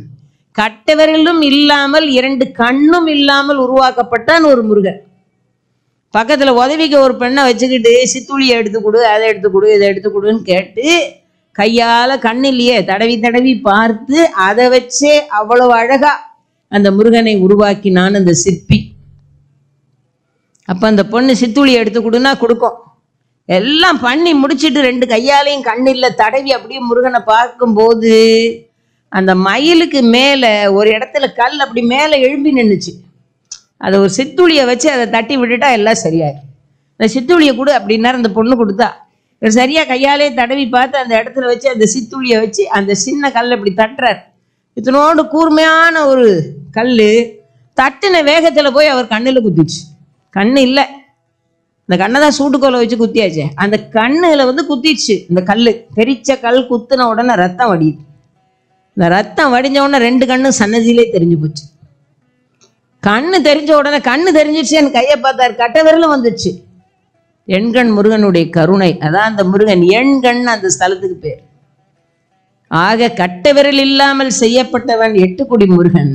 கட்டை விரலும் இல்லாமல் 2 கண்ணும் இல்லாமல் உருவாக்கப்பட்டான் ஒரு முருகன். பக்கத்துல உதவிக்கு ஒரு பெண்ணை வச்சுக்கிட்டு சித்துளியை எடுத்து கொடு, அதை எடுத்து கொடு, இதை எடுத்து கொடுன்னு கேட்டு கையால கண்ணிலேயே தடவி தடவி பார்த்து அதை வச்சே அவ்வளவு அழகா அந்த முருகனை உருவாக்கினான் அந்த சிற்பி. அப்ப அந்த பொண்ணு சித்துளியை எடுத்து கொடுன்னா கொடுக்கும். எல்லாம் பண்ணி முடிச்சுட்டு 2 கையாலையும் கண்ணில் தடவி அப்படியே முருகனை பார்க்கும்போது அந்த மயிலுக்கு மேல ஒரு இடத்துல கல் அப்படி மேலே எழும்பி நின்றுச்சு. அதை ஒரு சித்துளியை வச்சு அதை தட்டி விட்டுட்டா எல்லாம் சரியாயிடும். அந்த சித்துளியை கொடு அப்படின்னா அந்த பொண்ணு கொடுத்தா சரியா கையாலே தடவி பார்த்து அந்த இடத்துல வச்சு அந்த சித்துளியை வச்சு அந்த சின்ன கல் அப்படி தட்டுறார். இத்தனோடு கூர்மையான ஒரு கல் தட்டின வேகத்துல போய் அவர் கண்ணில் குத்திச்சு. கண்ணு இல்லை, இந்த கண்ணை தான் சூட்டுக்கோலை வச்சு குத்தியாச்சு. அந்த கண்ணுல குத்திச்சு. இந்த கல் தெரிச்ச கல் குத்துன உடனே ரத்தம் வடியுது. இந்த ரத்தம் வடிஞ்ச உடனே 2 கண்ணும் சன்னதியிலே தெரிஞ்சு போச்சு. கண்ணு தெரிஞ்ச உடனே கண்ணு தெரிஞ்சிச்சு, என் கையை பார்த்தார், கட்ட விரலும் வந்துச்சு. எண்கண் முருகனுடைய கருணை. அதான் அந்த முருகன் எண்கண் அந்த ஸ்தலத்துக்கு பேர். ஆக கட்ட விரல் இல்லாமல் செய்யப்பட்டவன் 8 குடி முருகன்.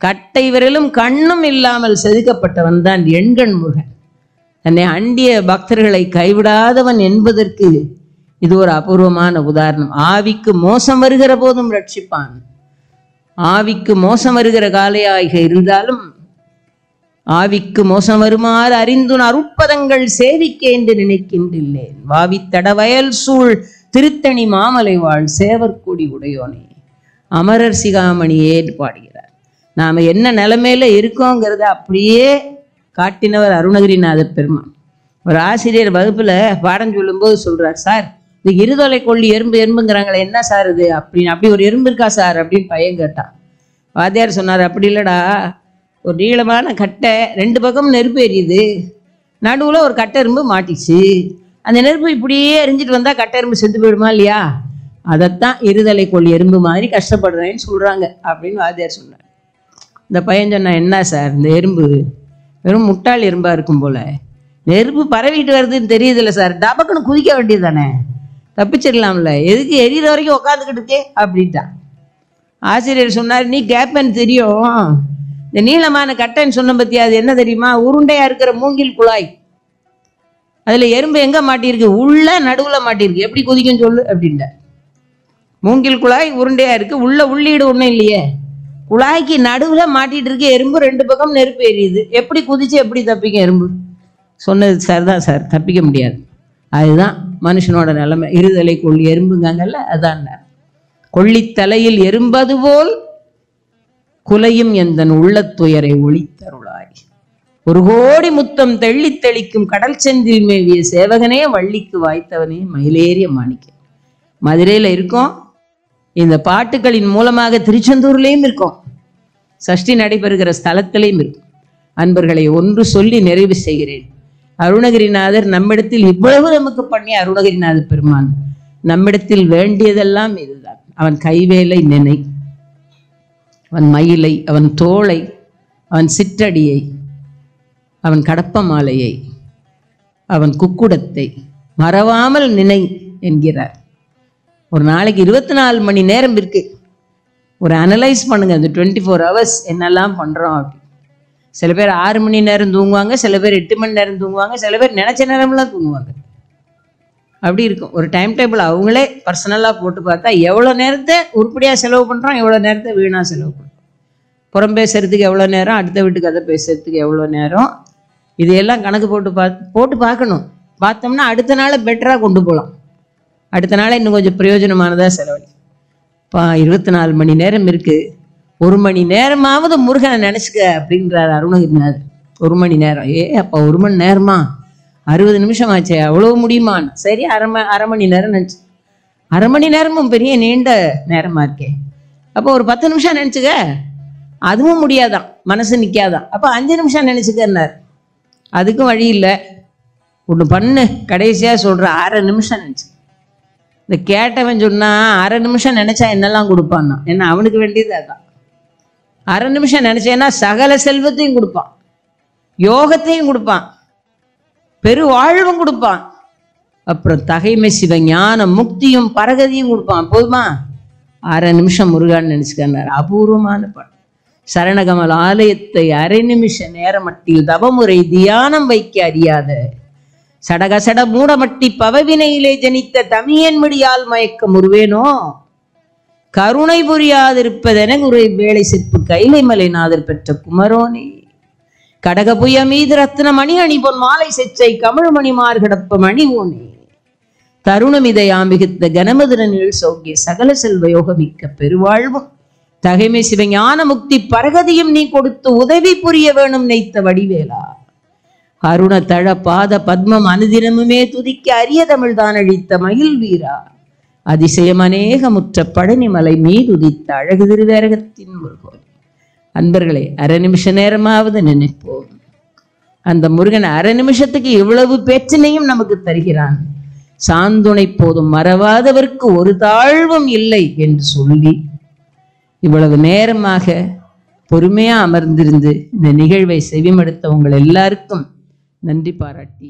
கட்டை விரலும் கண்ணும் இல்லாமல் செதுக்கப்பட்டவன் தான் எண்கண் முருகன். தன்னை அண்டிய பக்தர்களை கைவிடாதவன் என்பதற்கு இது ஒரு அபூர்வமான உதாரணம். ஆவிக்கு மோசம் வருகிற போதும் ரட்சிப்பான். ஆவிக்கு மோசம் வருகிற காலையாக இருந்தாலும் ஆவிக்கு மோசம் வருமாறு அறிந்துன் அருட்பதங்கள் சேவிக்க என்று நினைக்கின்றேன். வாவித்தட வயல் சூழ் திருத்தணி மாமலை வாழ் சேவற்கூடி உடையோனே அமரர் சிகாமணியே பாடுகிறார். நாம என்ன நிலைமையில இருக்கோங்கிறத அப்படியே காட்டினவர் அருணகிரிநாத பெருமான். ஒரு ஆசிரியர் வகுப்புல பாடம் சொல்லும்போது சொல்றார், சார் இது இருதலை கொள்ளி எறும்புங்கிறாங்களே, என்ன சார் இது அப்படின்னு. அப்படி ஒரு எறும்பு இருக்கா சார் அப்படின்னு பையன் கேட்டான். வாத்தியார் சொன்னார், அப்படி இல்லடா, ஒரு நீளமான கட்டை 2 பக்கம் நெருப்பு எரியுது, நடுவில் ஒரு கட்டை எறும்பு மாட்டிச்சு, அந்த நெருப்பு இப்படியே எரிஞ்சிட்டு வந்தா கட்டை எறும்பு செத்து போயிடுமா இல்லையா, அதைத்தான் இருதலை கொள்ளி எறும்பு மாதிரி கஷ்டப்படுறேன்னு சொல்றாங்க அப்படின்னு வாத்தியார் சொன்னார். இந்த பையன் சொன்னா, என்ன சார் இந்த எறும்பு வெறும் முட்டாள் எறும்பா இருக்கும் போல, நெருப்பு பரவிட்டு வருதுன்னு தெரியுதுல்ல சார், டபக்குன்னு குதிக்க வேண்டியது தானே, தப்பிச்சிடலாம்ல, எதுக்கு எரியிற வரைக்கும் உட்காந்துக்கிட்டு இருக்கே அப்படின்ட்டான். ஆசிரியர் சொன்னார், நீ கேப்பன்னு தெரியும், இந்த நீளமான கட்டைன்னு சொன்ன பத்தியா, அது என்ன தெரியுமா, உருண்டையா இருக்கிற மூங்கில் குழாய், அதுல எறும்பு எங்க மாட்டிருக்கு, உள்ள நடுவுல மாட்டிருக்கு, எப்படி குதிக்கும் சொல்லு அப்படின்ட்ட. மூங்கில் குழாய் உருண்டையா இருக்கு, உள்ள உள்ளீடு ஒன்றும் இல்லையே, குழாய்க்கு நடுவுல மாட்டிட்டு இருக்கு எறும்பு, 2 பக்கம் நெருப்பு எரியுது, எப்படி குதிச்சு எப்படி தப்பிக்கும் எறும்பு. சொன்னது சார் தான் சார், தப்பிக்க முடியாது. அதுதான் மனுஷனோட நிலைமை. இருதலை கொள்ளி எறும்புங்கல்ல, அதான் கொள்ளித்தலையில் எறும்பது போல் குலையும் எந்தன் உள்ளத்துயரை ஒளித்தருளாய். 1 கோடி முத்தம் தெள்ளி தெளிக்கும் கடல் செந்தில் மேவிய சேவகனே வள்ளிக்கு வாய்த்தவனே மயிலேறிய மாணிக்கம். மதுரையில இருக்கோம், இந்த பாட்டுகளின் மூலமாக திருச்செந்தூர்லேயும் இருக்கும், சஷ்டி நடைபெறுகிற ஸ்தலத்திலையும் இருக்கும். அன்பர்களை ஒன்று சொல்லி நிறைவு செய்கிறேன். அருணகிரிநாதர் நம்மிடத்தில் இவ்வளவு நமக்கு பண்ணி அருணகிரிநாத பெருமான் நம்மிடத்தில் வேண்டியதெல்லாம் இதுதான். அவன் கைவேலை நினை, அவன் மயிலை, அவன் தோளை, அவன் சிற்றடியை, அவன் கடப்ப மாலையை, அவன் குக்குடத்தை மறவாமல் நினை என்கிறார். ஒரு நாளைக்கு 24 மணி நேரம் இருக்கு. ஒரு அனலைஸ் பண்ணுங்க, அந்த 24 hours என்னெல்லாம் பண்றோம் அப்படி. சில பேர் 6 மணி நேரம் தூங்குவாங்க, சில பேர் 8 மணி நேரம் தூங்குவாங்க, சில பேர் நினைச்ச நேரம்லாம் தூங்குவாங்க. அப்படி இருக்கும். ஒரு டைம் டேபிள் அவங்களே பர்சனலாக போட்டு பார்த்தா எவ்வளோ நேரத்தை உருப்படியாக செலவு பண்ணுறோம், எவ்வளோ நேரத்தை வீணாக செலவு பண்ணுறோம். புறம் பேசுறதுக்கு எவ்வளோ நேரம், அடுத்த வீட்டு கதை பேசுறதுக்கு எவ்வளோ நேரம், இதையெல்லாம் கணக்கு போட்டு பார்க்கணும். பார்த்தோம்னா அடுத்த நாளை பெட்டராக கொண்டு போகலாம், அடுத்த நாளை இன்னும் கொஞ்சம் பிரயோஜனமானதாக செலவழி. இப்போ 24 மணி நேரம் இருக்குது, 1 மணி நேரமாவது முருகனை நினச்சிக்க அப்படின்றார் அருணகிரிநாதர். 1 மணி நேரம், அப்போ 1 மணி நேரமா, 60 நிமிஷம் ஆச்சு, அவ்வளோ முடியுமான்னு. சரி, அரை மணி நேரம் நினச்சி, அரை மணி நேரமும் பெரிய நீண்ட நேரமாக இருக்கே. அப்போ ஒரு 10 நிமிஷம் நினச்சிக்க, அதுவும் முடியாதான், மனசு நிற்காதான். அப்போ 5 நிமிஷம் நினச்சிக்கன்னார். அதுக்கும் வழி இல்லை. ஒன்று பண்ணு, கடைசியாக சொல்கிற 1/2 நிமிஷம் நினச்சி. இந்த கேட்டவன் சொன்னால் 1/2 நிமிஷம் நினச்சா என்னெல்லாம் கொடுப்பான்னா, ஏன்னா அவனுக்கு வேண்டியது அதான். 1/2 நிமிஷம் நினச்சேன்னா சகல செல்வத்தையும் கொடுப்பான், யோகத்தையும் கொடுப்பான், பெரு வாழ்வும் கொடுப்பான், அப்புறம் தகைமை சிவ ஞான முக்தியும் பரகதியும் கொடுப்பான். போதுமா? 1/2 நிமிஷம் முருகான்னு நினச்சிக்கன்னார். அபூர்வமான பாடம். சரணகமல் ஆலயத்தை அரை நிமிஷ நேரமட்டில் தவமுறை தியானம் வைக்க அறியாத சடகசட மூடமட்டி பவவினையிலே ஜனித்த தமியன்மடியால் மயக்கம் உருவேனோ கருணை புரியாதிருப்பதென உரை வேலை செப்பு கைலை மலைநாதர் பெற்ற குமரோனே கடகபுய மீது ரத்ன மணி அணி பொன் மாலை செச்சை கமிழ்மணிமார் கிடப்ப மணி ஊனே தருணமிதையாம் மிகுத்த கனமதுரனில் சௌக்கிய சகல செல்வ யோகமிக்க பெருவாழ்வும் தகைமை சிவஞான முக்தி பரகதியும் நீ கொடுத்து உதவி புரிய வேணும் நெய்த்த வடிவேலா அருண தழ பாத பத்மம் அனுதினமுமே துதிக்க அரிய தமிழ் தான் அழித்த மயில் வீரா அதிசயம் அநேகமுற்ற பழனிமலை மீது உதித்த அழகு திருவேரகத்தின் முருகன். அன்பர்களே, அரை நிமிஷ நேரமாவது நினைப்போம். அந்த முருகன் அரை நிமிஷத்துக்கு இவ்வளவு பேச்சினையும் நமக்கு தருகிறான். சாந்துணை போதும் மறவாதவர்க்கு ஒரு தாழ்வும் இல்லை என்று சொல்லி இவ்வளவு நேரமாக பொறுமையா அமர்ந்திருந்து இந்த நிகழ்வை செவிமடுத்த உங்கள் எல்லாருக்கும் நன்றி பாராட்டி